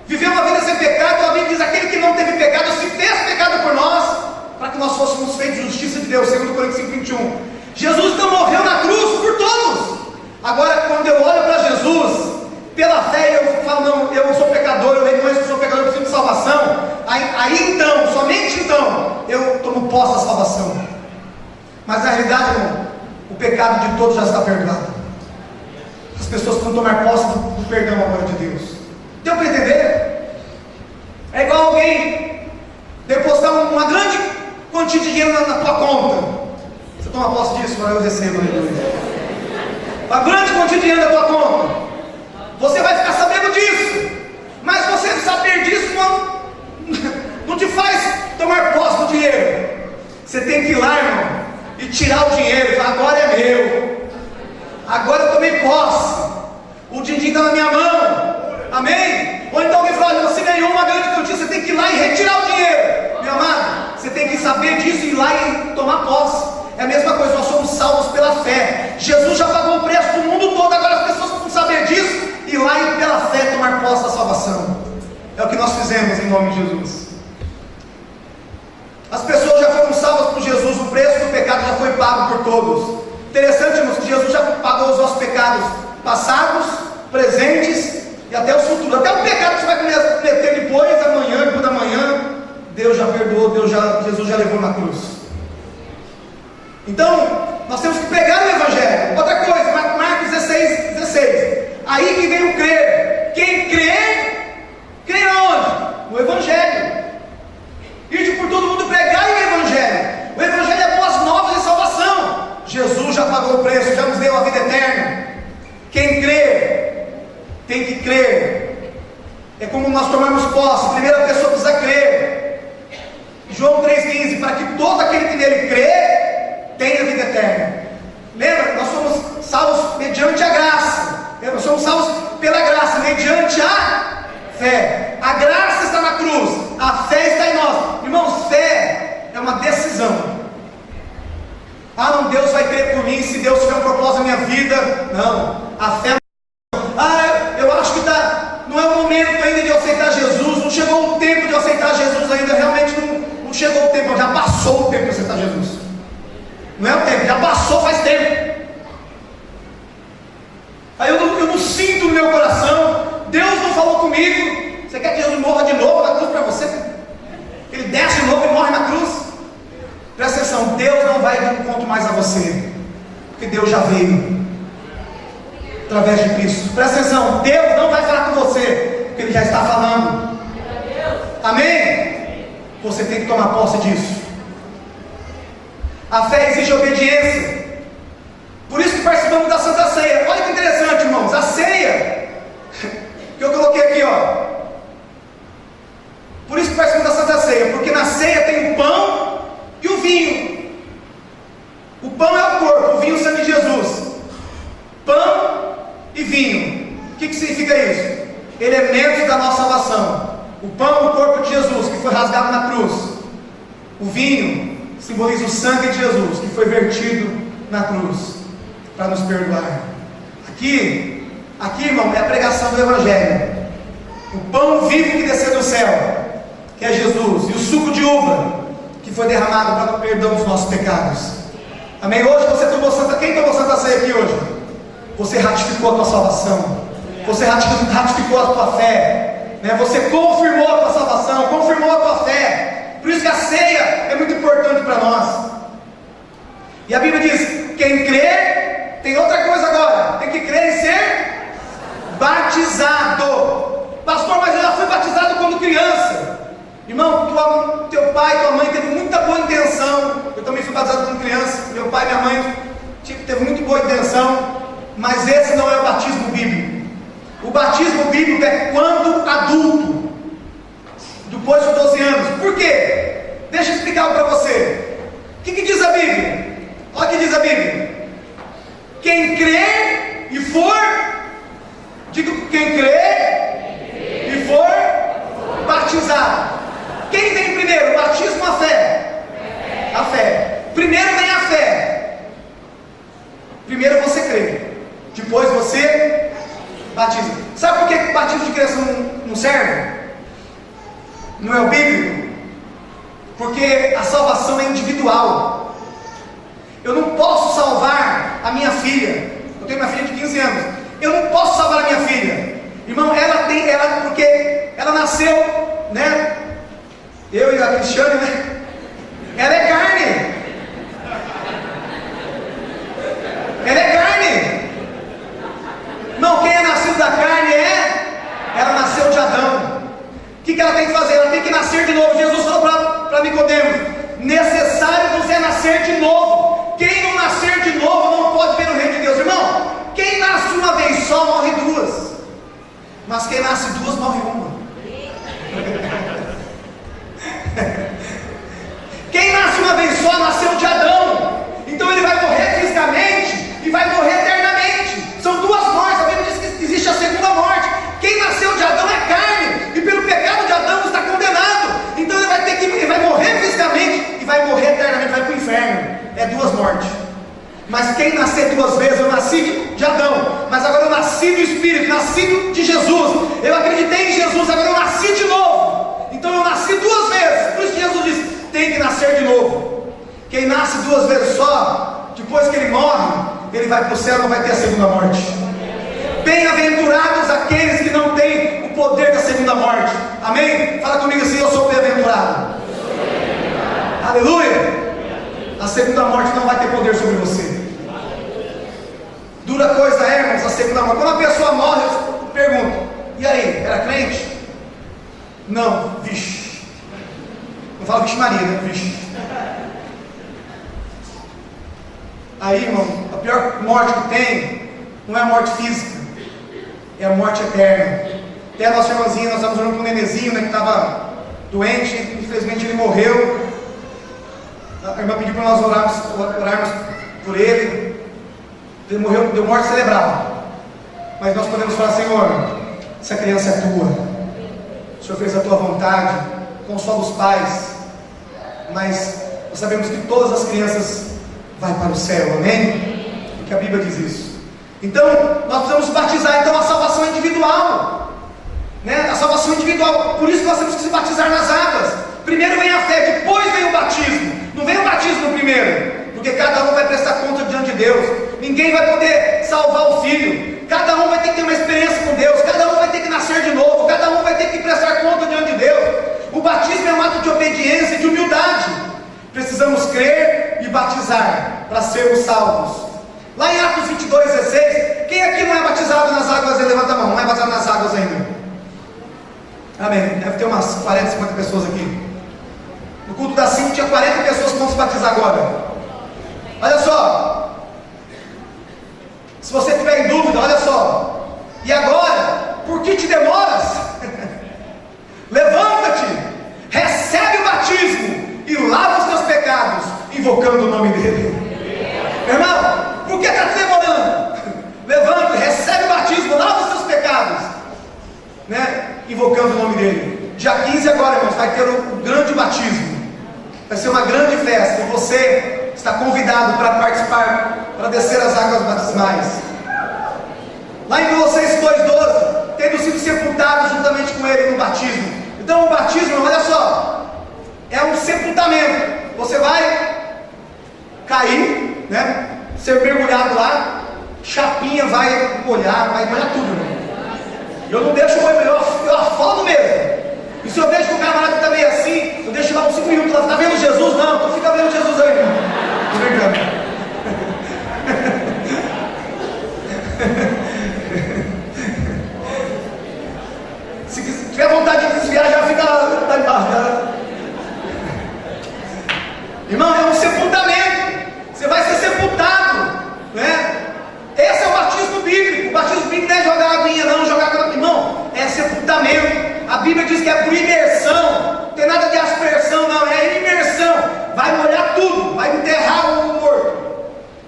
viveu uma vida sem pecado. A Bíblia diz: aquele que não teve pecado se fez pecado por nós, para que nós fôssemos feitos justiça de Deus, segundo Coríntios 5:21. Jesus então morreu na cruz por todos. Agora, quando eu olho para Jesus, pela fé, eu falo: não, eu sou pecador, eu reconheço que sou pecador, eu preciso de salvação. Aí então, somente então, eu tomo posse da salvação. Mas na realidade, irmão, o pecado de todos já está perdoado. As pessoas precisam tomar posse do perdão agora de Deus. Deu para entender? É igual alguém depositar uma grande quantia de dinheiro na tua conta. Você toma posse disso? Agora eu recebo, aleluia. Uma grande quantia de dinheiro na tua conta. Você vai ficar sabendo disso. Mas você saber disso não te faz tomar posse do dinheiro. Você tem que ir lá, irmão, e tirar o dinheiro e falar: agora é meu. Agora eu tomei posse. O din-din está na minha mão. Amém? Ou então alguém fala: você ganhou uma grande quantia, você tem que ir lá e retirar o dinheiro. Meu amado, você tem que saber disso e ir lá e tomar posse. É a mesma coisa, nós somos salvos pela fé. Jesus já pagou o preço do mundo todo. Agora as pessoas precisam saber disso e ir lá e pela fé tomar posse da salvação. É o que nós fizemos em nome de Jesus. As pessoas já foram salvas por Jesus. O preço do pecado já foi pago por todos. Interessante, irmãos, que Jesus já pagou os nossos pecados passados, presentes e até os futuros. Até o pecado que você vai cometer depois, amanhã, depois da manhã, Deus já perdoou, Jesus já levou na cruz. Então, nós temos que pregar o Evangelho. Outra coisa, Marcos 16. Aí que vem o crer. Quem crê aonde? No Evangelho. Ide por todo mundo pregar o Evangelho. O Evangelho é boas novas de salvação. Jesus já pagou o preço, já nos deu a vida eterna. Quem crê, tem que crer. É como nós tomamos posse. A primeira pessoa precisa crer. João 3,15: para que todo aquele que nele crê tenha vida eterna. Lembra? Nós somos salvos mediante a graça. Nós somos salvos pela graça, mediante a fé. A graça está na cruz, a fé está em nós. Irmãos, fé é uma decisão. Ah, não, Deus vai crer por mim se Deus tiver um propósito na minha vida. Não, a fé. Ah, eu acho que não é o momento ainda de eu aceitar Jesus, não chegou o tempo de eu aceitar Jesus ainda, realmente não chegou o tempo, já passou o tempo de eu aceitar Jesus. Não é o tempo, já passou faz tempo. Aí eu não sinto no meu coração, Deus não falou comigo. Você quer que Jesus morra de novo na cruz para você? Ele desce de novo e morre na cruz? Presta atenção, Deus não vai dar um ponto mais a você, porque Deus já veio através de Cristo. Presta atenção, Deus não vai falar com você, porque Ele já está falando. Amém? Você tem que tomar posse disso. A fé exige obediência. Por isso que participamos da Santa Ceia. Olha que interessante, irmãos. A ceia que eu coloquei aqui, ó. Por isso que participamos da Santa Ceia, porque na ceia tem o pão e o vinho. O pão é o corpo, o vinho é o sangue de Jesus. Pão e vinho. O que significa isso? Elementos da nossa salvação. O pão, o corpo de Jesus, que foi rasgado na cruz. O vinho simboliza o sangue de Jesus, que foi vertido na cruz para nos perdoar. Aqui, irmão, é a pregação do Evangelho. O pão vivo que desceu do céu, que é Jesus, e o suco de uva que foi derramado para o perdão dos nossos pecados. Amém? Hoje você tomou Santa. Quem tomou Santa Ceia aqui hoje? Você ratificou a tua salvação. Você ratificou a tua fé, né? Você confirmou a tua salvação, confirmou a tua fé. Por isso que a ceia é muito importante para nós. E a Bíblia diz: quem crê, tem outra coisa agora, tem que crer em ser batizado. Pastor, mas eu já fui batizado quando criança. Irmão, teu pai, tua mãe teve muita boa intenção. Eu também fui batizado quando criança. Meu pai e minha mãe teve muito boa intenção. Mas esse não é o batismo bíblico. O batismo bíblico é quando adulto, depois de 12 anos. Por quê? Deixa eu explicar algo para você. O que diz a Bíblia? Olha o que diz a Bíblia. Quem crê e for, digo, quem crê e for batizado. Quem vem primeiro? O batismo ou a fé? A fé. Primeiro vem a fé. Primeiro você crê, depois você batiza. Sabe por que o batismo de criança não serve? Não é o bíblico? Porque a salvação é individual. Eu não posso salvar a minha filha. Eu tenho uma filha de 15 anos. Eu não posso salvar a minha filha. Irmão, porque ela nasceu, né? Eu e a Cristiane, né? Ela é carne. Ela é carne. Não, quem é nascido da carne ela nasceu de Adão. O que ela tem que fazer? Ela tem que nascer de novo. Jesus falou para Nicodemos: necessário você nascer de novo. Quem não nascer de novo não pode ver o reino de Deus. Irmão, quem nasce uma vez só morre duas, mas quem nasce duas morre uma. Quem nasce uma vez só nasceu de Adão. Então ele vai morrer fisicamente e vai morrer eternamente. São duas mortes. A Bíblia diz que existe a segunda morte. Quem nasceu de Adão é carne, e pelo pecado de Adão está condenado. Então ele vai morrer fisicamente e vai morrer eternamente, vai para o inferno. É duas mortes. Mas quem nascer duas vezes, eu nasci de Adão, mas agora eu nasci do Espírito, nasci de Jesus. Eu acreditei em Jesus, agora eu nasci de novo. Então eu nasci duas vezes. Por isso que Jesus disse: tem que nascer de novo. Quem nasce duas vezes só, depois que ele morre, ele vai para o céu, não vai ter a segunda morte. Bem-aventurados aqueles que não têm o poder da segunda morte. Amém? Fala comigo assim: eu sou bem-aventurado. Aleluia. A segunda morte não vai ter poder sobre você. Dura coisa é, irmãos, a segunda morte. Quando a pessoa morre, eu pergunto: e aí, era crente? Não, vixe. Não falo vixe Maria, né? Vixe. Aí, irmão, a pior morte que tem não é a morte física, é a morte eterna. Até a nossa irmãzinha, nós estávamos orando com um nenezinho, né, que estava doente, infelizmente ele morreu. A irmã pediu para nós orarmos por ele. Ele morreu, deu morte cerebral. Mas nós podemos falar: Senhor, essa criança é tua. O Senhor fez a tua vontade, consola os pais. Mas nós sabemos que todas as crianças vai para o céu, amém? Porque a Bíblia diz isso. Então, nós precisamos batizar. Então, a salvação é individual, né? A salvação é individual. Por isso que nós temos que se batizar nas águas. Primeiro vem a fé, depois vem o batismo. Não vem o batismo primeiro, porque cada um vai prestar conta diante de Deus. Ninguém vai poder salvar o filho. Cada um vai ter que ter uma experiência com Deus. Cada um vai ter que nascer de novo. Cada um vai ter que prestar conta diante de Deus. O batismo é um ato de obediência, de humildade. Precisamos crer e batizar para sermos salvos. Lá em Atos 22:16, quem aqui não é batizado nas águas? Levanta a mão. Não é batizado nas águas ainda? Amém. Deve ter umas 40, 50 pessoas aqui. No culto da 5 tinha 40 pessoas que vão se batizar agora. Olha só. Se você tiver em dúvida, olha só. E agora, por que te demoras? Levanta-te, recebe o batismo e lava os teus pecados, invocando o nome dele. Irmão, por que está te demorando? Levanta, recebe o batismo, lava os teus pecados, né? Invocando o nome dele. Dia 15 agora, irmãos, vai ter o grande batismo. Vai ser uma grande festa e você está convidado para participar, para descer as águas batismais. Lá em Colossenses 2:12, tendo sido sepultados juntamente com ele no batismo. Então o batismo, olha só, é um sepultamento. Você vai cair, né? Ser mergulhado lá, chapinha vai molhar tudo, irmão. Eu não deixo o molho, eu afogo mesmo. E se eu vejo que o camarada está meio assim, eu deixo lá uns 5 minutos lá, está vendo Jesus? Não, tu fica vendo Jesus aí, irmão. Tô brincando. Se tiver vontade de desviar, já fica lá embaixo. Tá? Irmão, é um sepultamento. Você vai ser sepultado, né? Esse é o batismo bíblico. O batismo bíblico não é jogar aguinha, não, jogar água. Irmão, é sepultamento. A Bíblia diz que é por imersão. Não tem nada de aspersão, não. É imersão. Vai molhar tudo. Vai enterrar o morto.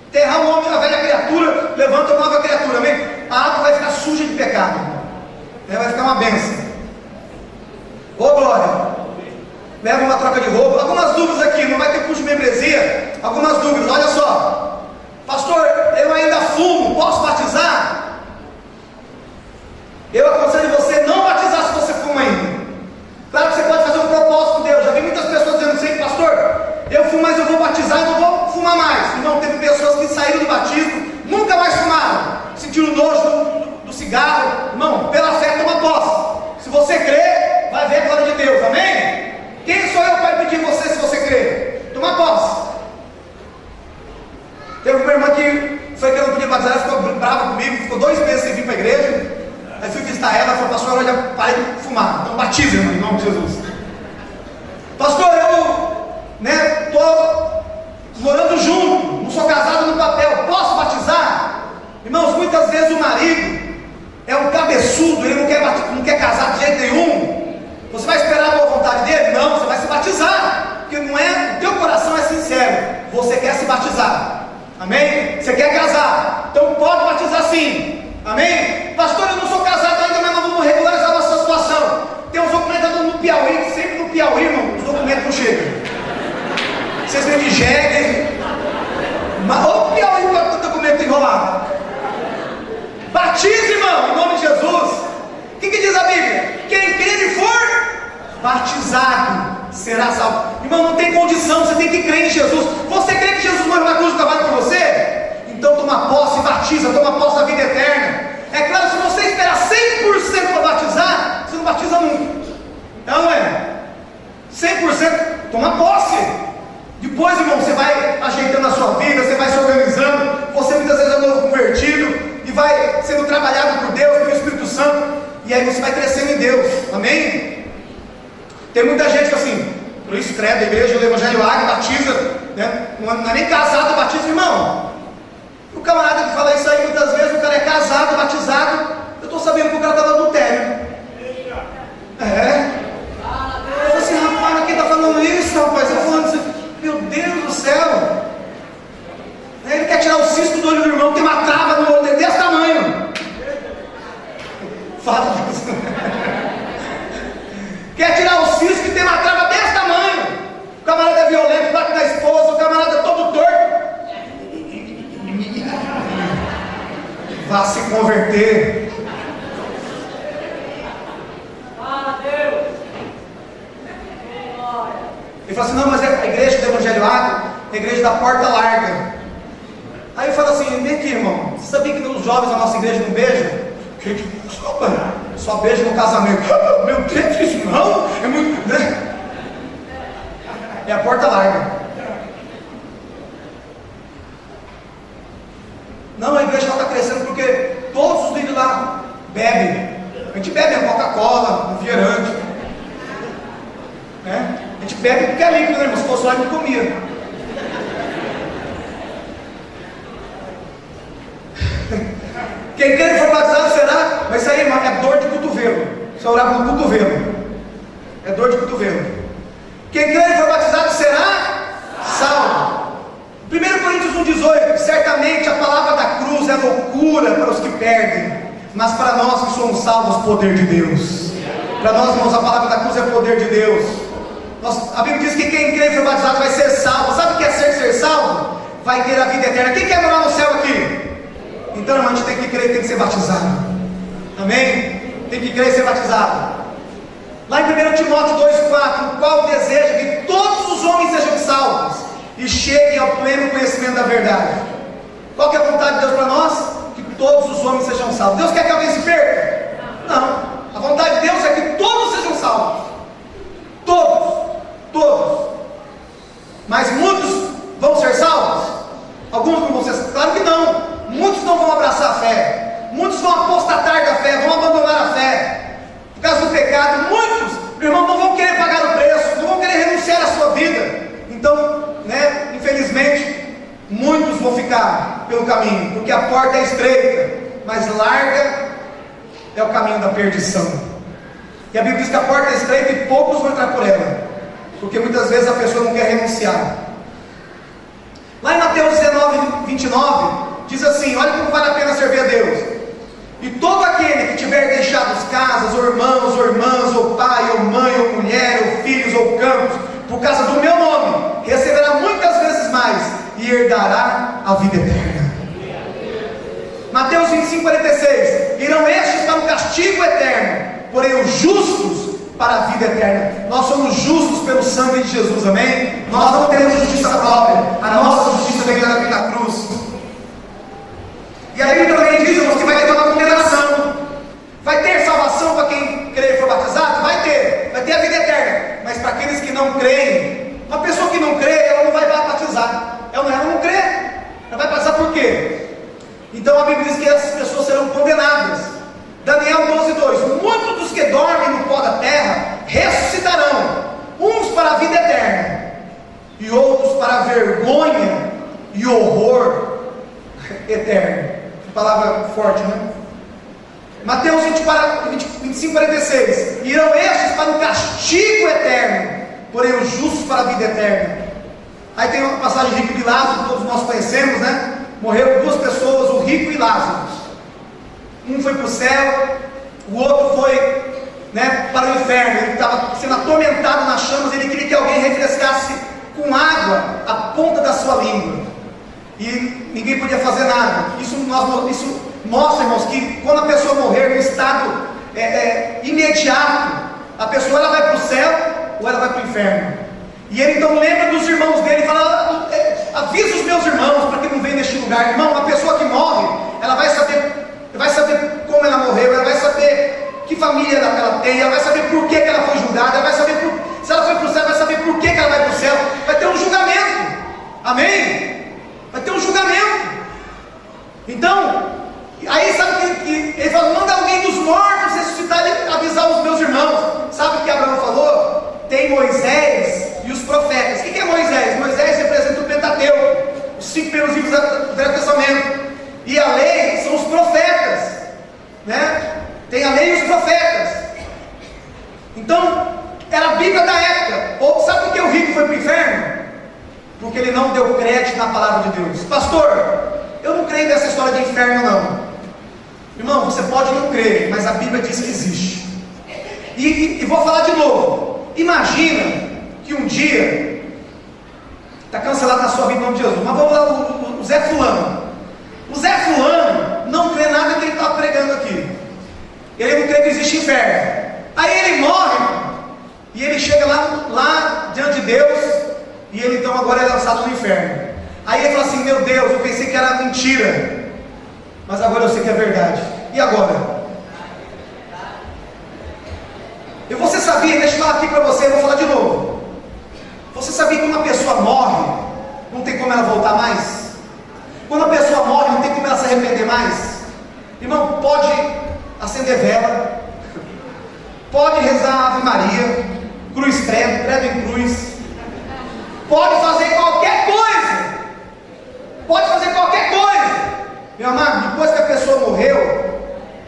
Enterrar o homem, a velha criatura. Levanta uma nova criatura. Amém? A água vai ficar suja de pecado. Vai ficar uma bênção. Ô glória. Leva uma troca de roupa. Algumas dúvidas aqui. Não vai ter curso de membresia. Algumas dúvidas. Olha só. Pastor, eu ainda fumo. Posso batizar? Eu aconselho você não batizar se você fuma ainda. Claro que você pode fazer um propósito com Deus. Já vi muitas pessoas dizendo assim, pastor, eu fumo, mas eu vou batizar e não vou fumar mais. Irmão, teve pessoas que saíram do batismo, nunca mais fumaram, sentiram nojo do cigarro. Irmão, pela fé toma posse. Se você crê, vai ver a glória de Deus, amém? Quem sou eu para pedir você se você crê? Toma posse. Teve uma irmã que foi que eu não podia batizar, ela ficou brava comigo, ficou 2 meses sem vir para a igreja. Aí fui visitar ela, falou, pastor, olha, parei de fumar. Então batiza, irmão, em nome de Jesus. Pastor, eu estou morando junto, não sou casado no papel, posso batizar? Irmãos, muitas vezes o marido é um cabeçudo, ele não quer casar de jeito nenhum. Você vai esperar a boa vontade dele? Não, você vai se batizar, porque não é, o teu coração é sincero, você quer se batizar, amém? Você quer casar, então pode batizar sim. Amém? Pastor, eu não sou casado ainda, mas nós vamos regularizar a nossa situação. Tem uns documentos no Piauí, sempre no Piauí, irmão, os documentos não chegam. Vocês vêm de jegue. Mas o Piauí com o documento enrolado. Batize, irmão, em nome de Jesus. O que diz a Bíblia? Quem crer e for batizado será salvo. Irmão, não tem condição, você tem que crer em Jesus. Você crê que Jesus morreu na cruz do Calvário por você? Então toma posse, batiza, toma posse da vida eterna. É claro, se você esperar 100% para batizar, você não batiza nunca. Não é? 100%, toma posse. Depois, irmão, você vai ajeitando a sua vida, você vai se organizando. Você muitas vezes é novo convertido e vai sendo trabalhado por Deus, pelo Espírito Santo. E aí você vai crescendo em Deus. Amém? Tem muita gente que assim, por isso credo, a igreja do Evangelho Águia, batiza, né? Não é nem casado, batiza, irmão. O camarada que fala isso aí, muitas vezes o cara é casado, batizado. Eu estou sabendo que o cara estava adultério. É. Eu falei assim, rapaz, quem está falando isso, rapaz? Eu falando assim, meu Deus do céu. Ele quer tirar o cisco do olho do irmão, tem uma trava no olho dele desse tamanho. Fala isso. Quer tirar o cisco e tem uma trava desse tamanho. O camarada é violento, bate na esposa, o camarada é todo torto. vá se converter. Ele fala assim, não, mas é a igreja do Evangelho Água, é a igreja da porta larga. Aí eu falo assim, vem aqui, irmão, você sabia que os jovens da nossa igreja não beijam? Gente, só beijo no casamento. Meu Deus, isso não? É muito... É a porta larga. Não, a igreja está crescendo porque todos os líderes lá bebem. A gente bebe a Coca-Cola, o refrigerante. Né? A gente bebe porque é líquido, né, irmão? Se fosse lá, a gente comia. Quem quer for batizado será, mas isso aí, irmão, é dor de cotovelo. Você orava no cotovelo. É dor de cotovelo. Quem quer for batizado será salvo. 1 Coríntios 1,18: certamente a palavra da cruz é loucura para os que perdem, mas para nós que somos salvos, poder de Deus. Para nós, irmãos, a palavra da cruz é poder de Deus. A Bíblia diz que quem crê e for batizado vai ser salvo. Sabe o que é ser salvo? Vai ter a vida eterna. Quem quer morar no céu aqui? Então, irmão, a gente tem que crer e tem que ser batizado. Amém? Tem que crer e ser batizado. Lá em 1 Timóteo 2,4: o qual deseja que todos os homens sejam salvos e cheguem ao pleno conhecimento da verdade. Qual que é a vontade de Deus para nós? Que todos os homens sejam salvos. Deus quer que alguém se perca? Não. A vontade de Deus é que todos sejam salvos. Todos. Mas muitos vão ser salvos? Alguns não vão ser salvos? Claro que não. Muitos não vão abraçar a fé. Muitos vão apostatar da fé, vão abandonar a fé. Por causa do pecado, muitos, meu irmão, não vão querer pagar o preço, não vão querer renunciar à sua vida. Então, infelizmente, muitos vão ficar pelo caminho, porque a porta é estreita, mas larga é o caminho da perdição. E a Bíblia diz que a porta é estreita e poucos vão entrar por ela, porque muitas vezes a pessoa não quer renunciar. Lá em Mateus 19:29, diz assim: olha como vale a pena servir a Deus. E todo aquele que tiver deixado casas, ou irmãos, ou irmãs, ou pai, ou mãe, ou mulher, ou filhos, ou campos, por causa do meu nome, receberá muitas vezes mais e herdará a vida eterna. Mateus 25:46: irão estes para o castigo eterno, porém os justos para a vida eterna. Nós somos justos pelo sangue de Jesus, amém? Nós não temos justiça própria, a nossa justiça vem da cruz. E a Bíblia também diz, irmãos, que vai ter uma condenação. Vai ter salvação para quem crer e for batizado? Vai ter a vida eterna. Mas para aqueles que não creem, uma pessoa que não crê, ela não vai batizar. Ela não crê. Ela vai batizar por quê? Então a Bíblia diz que essas pessoas serão condenadas. Daniel 12:2: muitos dos que dormem no pó da terra ressuscitarão, uns para a vida eterna e outros para a vergonha e horror eterno. Palavra forte, né? Mateus 25:46: irão estes para o castigo eterno, porém os justos para a vida eterna. Aí tem uma passagem rica de Lázaro, que todos nós conhecemos, né? Morreram duas pessoas, o rico e Lázaro. Um foi para o céu, o outro foi, para o inferno. Ele estava sendo atormentado nas chamas. Ele queria que alguém refrescasse com água a ponta da sua língua, e ninguém podia fazer nada. Isso mostra, irmãos, que quando a pessoa morrer no estado imediato, a pessoa ela vai para o céu ou ela vai para o inferno. E ele então lembra dos irmãos dele e fala: avisa os meus irmãos para que não venham neste lugar. Irmão, uma pessoa que morre, ela vai saber como ela morreu, ela vai saber que família ela tem, ela vai saber por que ela foi julgada, ela vai saber se ela foi para o céu, vai saber por que ela vai para o céu. Vai ter um julgamento, amém? Vai ter um julgamento. Então, aí sabe que ele fala: manda alguém dos mortos ressuscitar e avisar os meus irmãos. Sabe o que Abraão falou? Tem Moisés e os profetas. O que é Moisés? Moisés representa o Pentateuco, os 5 primeiros livros do Velho Testamento. E a lei são os profetas, tem a lei e os profetas. Então, era a Bíblia da época. Sabe por que o rico foi para o inferno? Porque ele não deu crédito na palavra de Deus. Pastor, eu não creio nessa história de inferno, não. Irmão, você pode não crer, mas a Bíblia diz que existe. E vou falar de novo. Imagina que um dia está cancelado na sua vida em nome de Jesus, mas vamos lá, o Zé Fulano. O Zé Fulano não crê nada agora é lançado no inferno. Aí ele fala assim: meu Deus, eu pensei que era mentira, mas agora eu sei que é verdade. E agora? E você sabia, deixa eu falar aqui para você, eu vou falar de novo. Você sabia que uma pessoa morre, não tem como ela voltar mais? Quando a pessoa morre, não tem como ela se arrepender mais? Irmão, pode acender vela, pode rezar Ave Maria, cruz credo, credo em cruz, pode fazer qualquer coisa, pode fazer qualquer coisa, meu amado, depois que a pessoa morreu,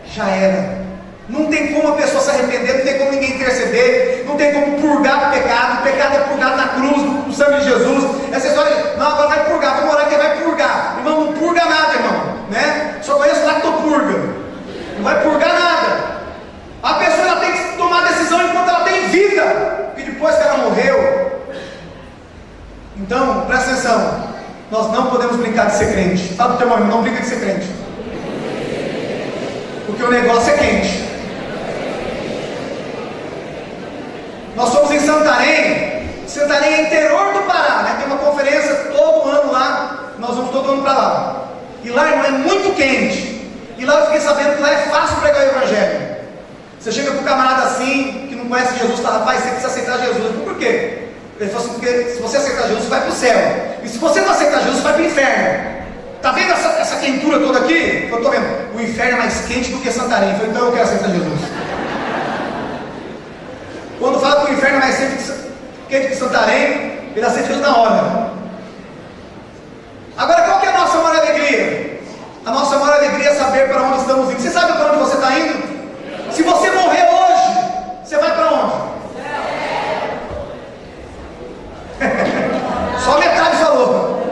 já era. Não tem como a pessoa se arrepender, não tem como ninguém interceder, não tem como purgar o pecado é purgado na cruz, no sangue de Jesus. Essa história, não, agora vai purgar, vamos orar que vai purgar. Irmão, não purga nada, irmão, né? Só conheço lactopurga, não vai purgar nada. A pessoa ela tem que tomar a decisão enquanto ela tem vida, e depois que ela morreu. Então, presta atenção, nós não podemos brincar de ser crente. Fala pro teu irmão, não brinca de ser crente, porque o negócio é quente. Nós somos em Santarém. Santarém é interior do Pará, né? Tem uma conferência todo ano lá. Nós vamos todo ano para lá. E lá, irmão, é muito quente. E lá eu fiquei sabendo que lá é fácil pregar o Evangelho. Você chega para um camarada assim, que não conhece Jesus, fala: rapaz, você precisa aceitar Jesus. Por quê? Ele falou assim: porque se você aceitar Jesus, você vai para o céu. E se você não aceitar Jesus, você vai para o inferno. Está vendo essa quentura toda aqui? Eu estou vendo. O inferno é mais quente do que Santarém. Eu falei: então eu quero aceitar Jesus. Quando fala que o inferno é mais quente que Santarém, ele aceita Jesus na hora. Agora, qual que é a nossa maior alegria? A nossa maior alegria é saber para onde estamos indo. Você sabe para onde você está indo? Se você morrer hoje, você vai para onde? Só metade falou.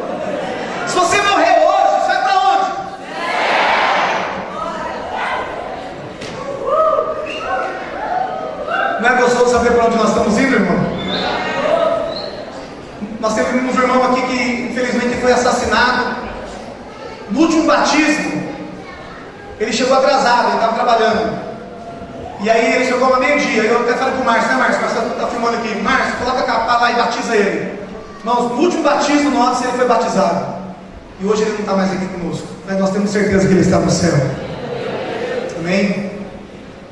Se você morrer hoje, você vai para onde? Não é gostoso saber para onde nós estamos indo, irmão? Nós temos um irmão aqui que infelizmente foi assassinado. No último batismo, ele chegou atrasado, ele estava trabalhando. E aí ele chegou a meio-dia. Eu até falei para o Márcio, né, Márcio? Você está filmando aqui. Márcio, coloca a capa lá e batiza ele. Irmãos, no último batismo nosso, ele foi batizado. E hoje ele não está mais aqui conosco. Mas nós temos certeza que ele está no céu. Amém?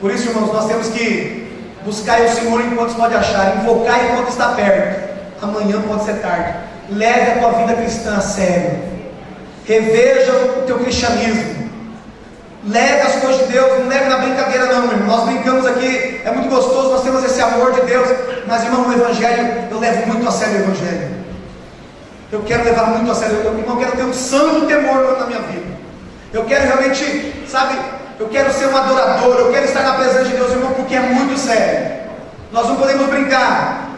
Por isso, irmãos, nós temos que buscar o Senhor enquanto se pode achar, invocar enquanto está perto. Amanhã pode ser tarde. Leve a tua vida cristã a sério. Reveja o teu cristianismo. Leve as coisas de Deus, não leve na brincadeira não, irmão. Nós brincamos aqui, é muito gostoso, nós temos esse amor de Deus. Mas, irmão, o Evangelho, eu levo muito a sério o Evangelho. Eu quero levar muito a sério, irmão, eu quero ter um santo temor na minha vida. Eu quero realmente, sabe, eu quero ser um adorador, eu quero estar na presença de Deus, irmão, porque é muito sério. Nós não podemos brincar.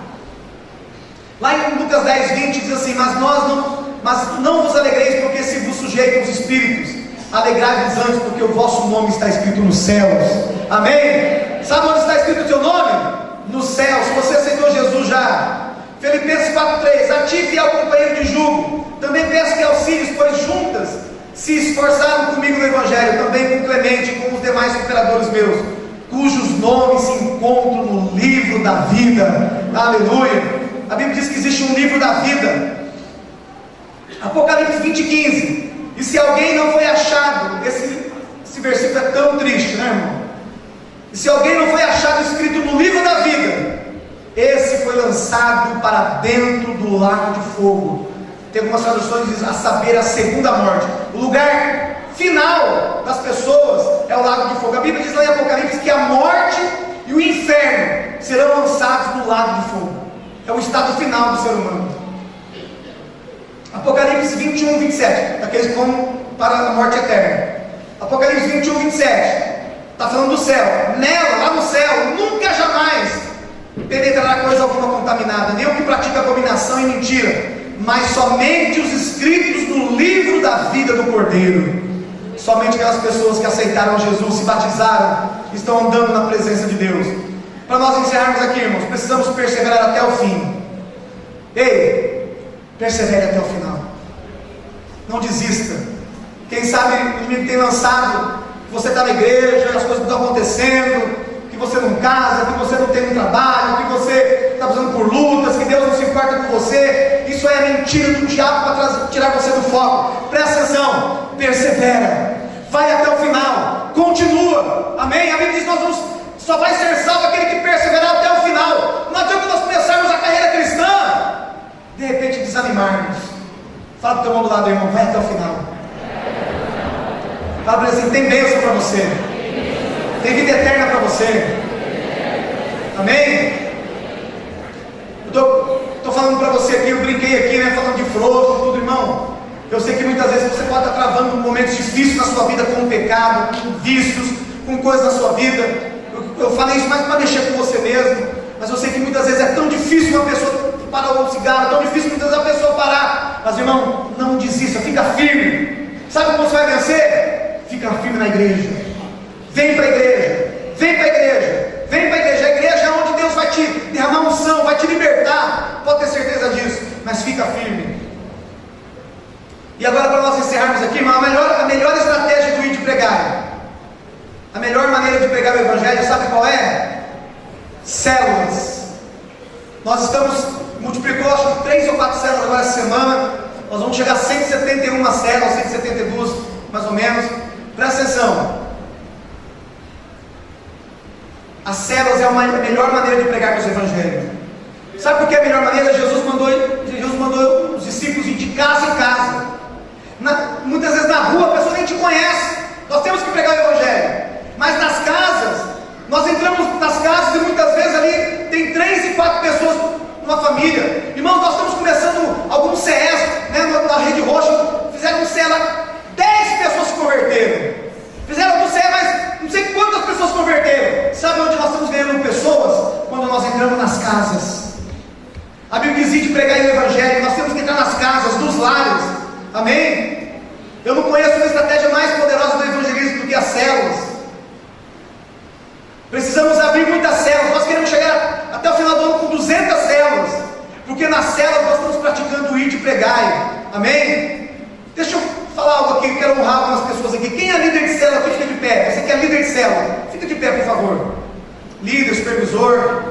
Lá em Lucas 10, 20 diz assim: mas não vos alegreis porque se vos sujeitam os espíritos, alegrai-vos antes porque o vosso nome está escrito nos céus. Amém? Sabe onde está escrito o teu nome? No céu. Se você aceitou Jesus já. Filipenses 4,3: a ti, fiel companheiro de jugo, também peço que auxílios, pois juntas se esforçaram comigo no Evangelho, também com Clemente e com os demais cooperadores meus, cujos nomes se encontram no livro da vida. Aleluia. A Bíblia diz que existe um livro da vida. Apocalipse 20:15. E se alguém não foi achado, esse versículo é tão triste, né, irmão? E se alguém não foi achado escrito no livro da vida, esse foi lançado para dentro do lago de fogo. Tem algumas traduções que dizem, a saber, a segunda morte. O lugar final das pessoas é o lago de fogo. A Bíblia diz lá em Apocalipse que a morte e o inferno serão lançados no lago de fogo. É o estado final do ser humano. Apocalipse 21, 27, daqueles que vão para a morte eterna. Apocalipse 21, 27, está falando do céu. Nela, lá no céu, nunca jamais penetrará coisa alguma contaminada, nem o que pratica abominação e mentira, mas somente os escritos no livro da vida do Cordeiro. Somente aquelas pessoas que aceitaram Jesus, se batizaram, estão andando na presença de Deus. Para nós encerrarmos aqui, irmãos, precisamos perseverar até o fim. Ei, persevere até o final. Não desista. Quem sabe o inimigo tem lançado, que você está na igreja, as coisas não estão acontecendo, que você não casa, que você não tem um trabalho, que você está passando por lutas, que Deus não se importa com você. Isso isso é mentira do diabo para tirar você do foco. Presta atenção, persevera, vai até o final, continua, amém? A Bíblia diz que só vai ser salvo aquele que perseverar até o final. Não adianta nós começarmos a carreira cristã, de repente desanimarmos. Fala para o teu irmão do lado, irmão, vai até o final. Fala para ele assim, tem bênção para você, tem vida eterna para você, amém? Estou falando para você aqui, eu brinquei aqui, né, falando de frouxo, tudo, irmão. Eu sei que muitas vezes você pode estar travando momentos difíceis na sua vida, com o pecado, com vícios, com coisas na sua vida. Eu falei isso mais para mexer com você mesmo, mas eu sei que muitas vezes é tão difícil uma pessoa parar o cigarro, é tão difícil muitas vezes a pessoa parar. Mas irmão, não desista, fica firme. Sabe como você vai vencer? Fica firme na igreja. Vem para a igreja, vem para a igreja. Vem para a igreja, a igreja é onde Deus vai te derramar unção, vai te libertar, pode ter certeza disso, mas fica firme. E agora, para nós encerrarmos aqui, irmão, a melhor estratégia do ir de pregar, a melhor maneira de pregar o Evangelho, sabe qual é? Células. Nós multiplicou acho que 3 ou 4 células agora essa semana, nós vamos chegar a 171 células, 172 mais ou menos. Presta atenção. As células é a melhor maneira de pregarmos o Evangelho. Sabe por que é a melhor maneira? Jesus mandou os discípulos ir de casa em casa. Muitas vezes na rua a pessoa nem te conhece. Nós temos que pregar o Evangelho. Mas nas casas, nós entramos nas casas e muitas vezes ali tem 3 e 4 pessoas numa família. Irmão, nós estamos começando algum CS, né, na Rede Roxa, fizeram um CS lá, 10 pessoas se converteram. Fizeram algum CS, mas não sei quantas pessoas se converteram. Sabe onde nós estamos ganhando pessoas? Quando nós entramos nas casas. A Bíblia diz de pregar o Evangelho, nós temos que entrar nas casas, nos lares, amém? Eu não conheço uma estratégia mais poderosa do evangelismo do que as células. Precisamos abrir muitas células, nós queremos chegar até o final do ano com 200 células, porque nas células nós estamos praticando o ir de pregar, amém? Deixa eu falar algo aqui, eu quero honrar algumas pessoas aqui. Quem é líder de célula aqui, fica de pé. Você que é líder de célula, fica de pé, por favor. Líder, supervisor.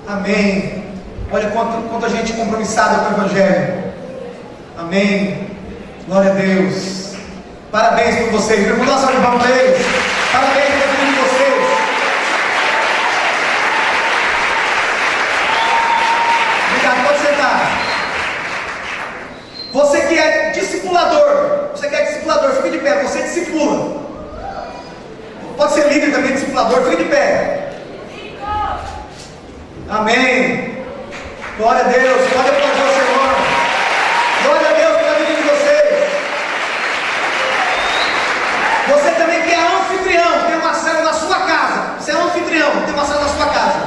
Amém. Olha quanta gente compromissada com o Evangelho. Amém. Glória a Deus. Parabéns por vocês. Irmão, nós salvamos eles. Parabéns por cada um de vocês. Obrigado, pode sentar. Você que é discipulador, fica de pé, você discipula. Pode ser líder também, discipulador, fica de pé. Amém. Glória a Deus, pode aplaudir o Senhor. Glória a Deus pela vida de vocês. Você também que é anfitrião, tem uma célula na sua casa. Você é anfitrião, tem uma célula na sua casa.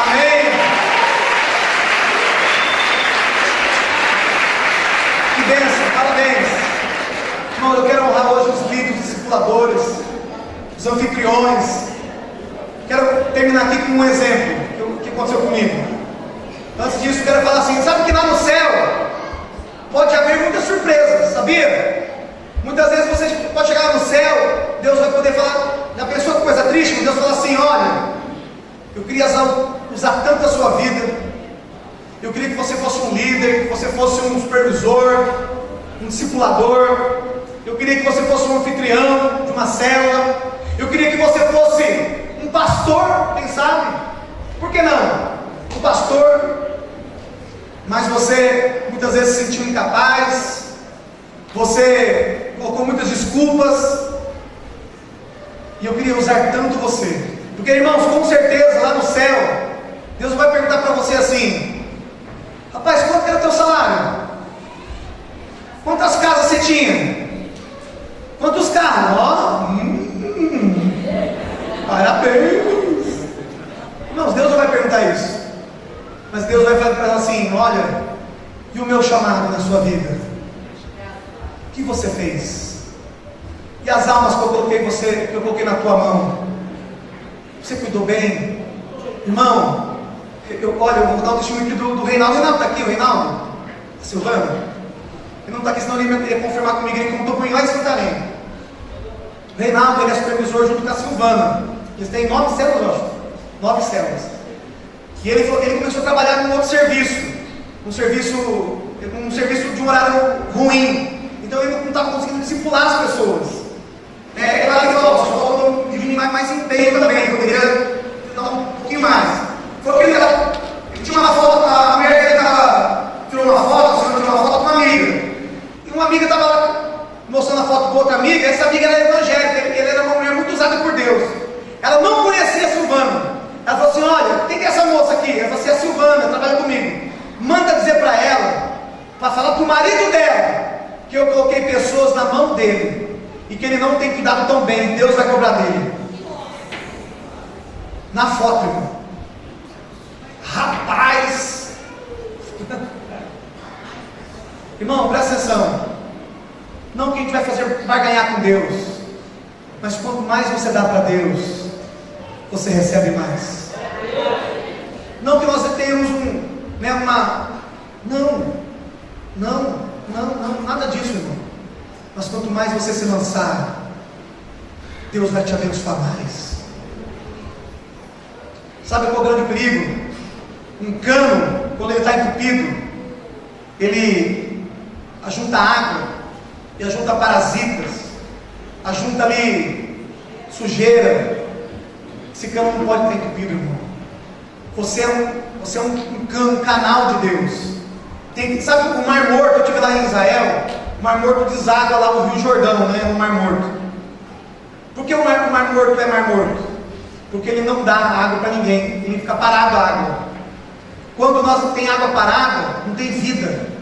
Amém. Que bênção, parabéns. Irmão, eu quero honrar hoje os líderes, os discipuladores, os anfitriões. Quero terminar aqui com um exemplo que aconteceu comigo. Antes disso, quero falar assim: sabe que lá no céu pode haver muitas surpresas, sabia? Muitas vezes você pode chegar no céu, Deus vai poder falar. Já pensou que coisa triste? Deus fala assim: olha, eu queria usar tanto a sua vida, eu queria que você fosse um líder, que você fosse um supervisor, um discipulador, eu queria que você fosse um anfitrião de uma célula, eu queria que você fosse um pastor, quem sabe? Por que não? Um pastor, mas você muitas vezes se sentiu incapaz, você colocou muitas desculpas, e eu queria usar tanto você, porque irmãos, com certeza lá no céu, Deus vai perguntar para você assim: rapaz, quanto era o teu salário? Quantas casas você tinha? Quantos carros? Parabéns! Irmãos, Deus não vai perguntar isso, mas Deus vai falar assim: olha, e o meu chamado na sua vida? O que você fez? E as almas que eu coloquei na tua mão? Você cuidou bem? Irmão, eu vou dar o testemunho aqui do Reinaldo. O Reinaldo está aqui, o Reinaldo? A Silvana? Ele não está aqui, senão ele ia confirmar comigo, ele contou comigo lá em Santarém. O Reinaldo, ele é supervisor junto com a Silvana. Eles têm 9 células, eu acho. 9 células. E ele começou a trabalhar num outro serviço. Um serviço de um horário ruim. Então ele não estava conseguindo discipular as pessoas. É claro que falou, dividir mais empenho também, poderia dar um pouquinho mais. Foi que ele tinha uma foto, a mulher dele tirou uma foto com uma amiga. E uma amiga estava lá mostrando a foto com outra amiga, essa amiga era evangélica, ele era uma mulher muito usada por Deus. Ela não conhecia a Silvana. Ela falou assim: olha, quem que é essa moça aqui? Ela falou assim: a Silvana, trabalha comigo. Manda dizer para ela, para falar para o marido dela, que eu coloquei pessoas na mão dele e que ele não tem cuidado tão bem, Deus vai cobrar dele. Na foto, irmão. Rapaz! Irmão, presta atenção. Não que a gente vai ganhar com Deus, mas quanto mais você dá para Deus, você recebe mais. Não que nós tenhamos nada disso, irmão. Mas quanto mais você se lançar, Deus vai te abençoar mais. Sabe qual é o grande perigo? Um cano, quando ele está entupido, ele ajunta água, e ajunta parasitas, ajunta ali sujeira. Esse cano não pode estar entupido, irmão. Você é um canal de Deus. Sabe o Mar Morto? Eu estive lá em Israel. O Mar Morto deságua lá no Rio Jordão, né? O Mar Morto. Por que o Mar Morto é Mar Morto? Porque ele não dá água para ninguém. Ele fica parado a água. Quando nós tem água parada, não tem vida.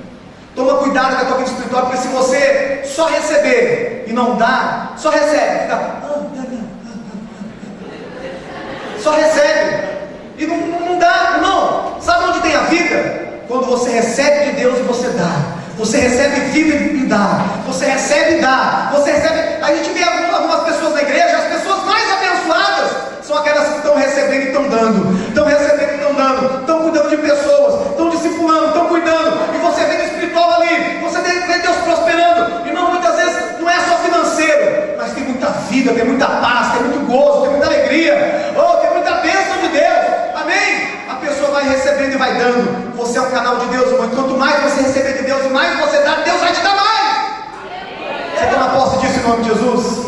Toma cuidado com a tua vida espiritual, porque se você só receber e não dar, só recebe, fica, só recebe e não dá, irmão. Sabe onde tem a vida? Quando você recebe de Deus e você dá. Você recebe vida e dá. Você recebe e dá. Você recebe. A gente vê algumas pessoas na igreja, as pessoas mais abençoadas são aquelas que estão recebendo e estão dando. Estão recebendo e estão dando. Estão cuidando de pessoas. Estão discipulando, estão cuidando. E você vê no espiritual ali. Você vê Deus prosperando. Irmão, muitas vezes não é só financeiro, mas tem muita vida, tem muita paz, tem muito gozo, tem muita alegria. Oh, tem muita bênção de Deus. Amém? A pessoa vai recebendo e vai dando. Você é um canal de Deus, irmão. Quanto mais você receber de Deus e mais você dá, Deus vai te dar mais. Você toma posse disso em nome de Jesus?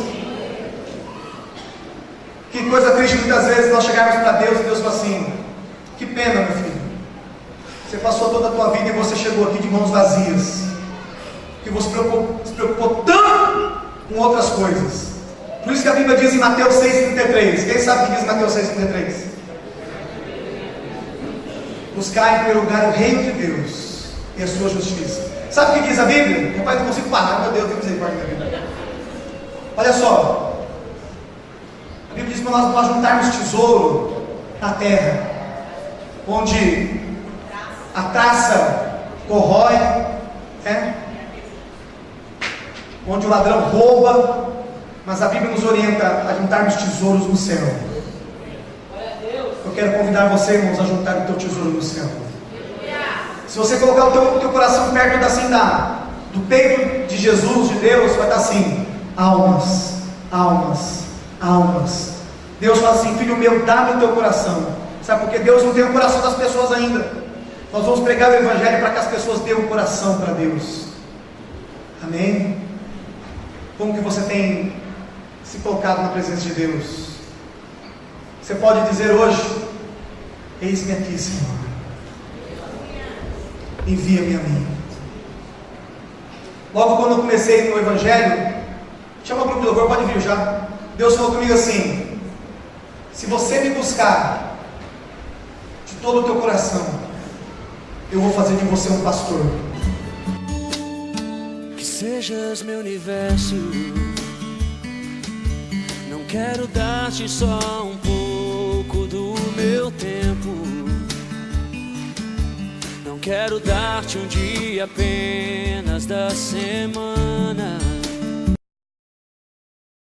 Que coisa triste muitas vezes nós chegarmos para Deus e Deus fala assim: que pena, meu filho. Você passou toda a tua vida e você chegou aqui de mãos vazias. Que você se preocupou tanto com outras coisas. Por isso que a Bíblia diz em Mateus 6,33. Quem sabe o que diz em Mateus 6,33? Buscar em primeiro lugar o reino de Deus e a sua justiça. Sabe o que diz a Bíblia? Rapaz, não consigo parar, meu Deus, tem misericórdia da Bíblia. Olha só, a Bíblia diz para nós juntarmos tesouro na terra, onde a traça corrói, onde o ladrão rouba, mas a Bíblia nos orienta a juntarmos tesouros no céu. Eu quero convidar você, irmãos, a juntar o teu tesouro no céu. Se você colocar o teu coração perto do peito de Jesus, de Deus, vai estar assim: almas, almas, almas. Deus fala assim: filho meu, dá-me o teu coração. Sabe por que Deus não tem o coração das pessoas ainda? Nós vamos pregar o Evangelho para que as pessoas dêem o coração para Deus. Amém? Como que você tem se colocado na presença de Deus? Você pode dizer hoje: eis-me aqui, Senhor, envia-me a mim. Logo quando eu comecei no Evangelho, chama o grupo de louvor, pode vir já. Deus falou comigo assim: se você me buscar de todo o teu coração, eu vou fazer de você um pastor. Que sejas meu universo. Não quero dar-te só um pouco do meu tempo. Não quero dar-te um dia apenas da semana.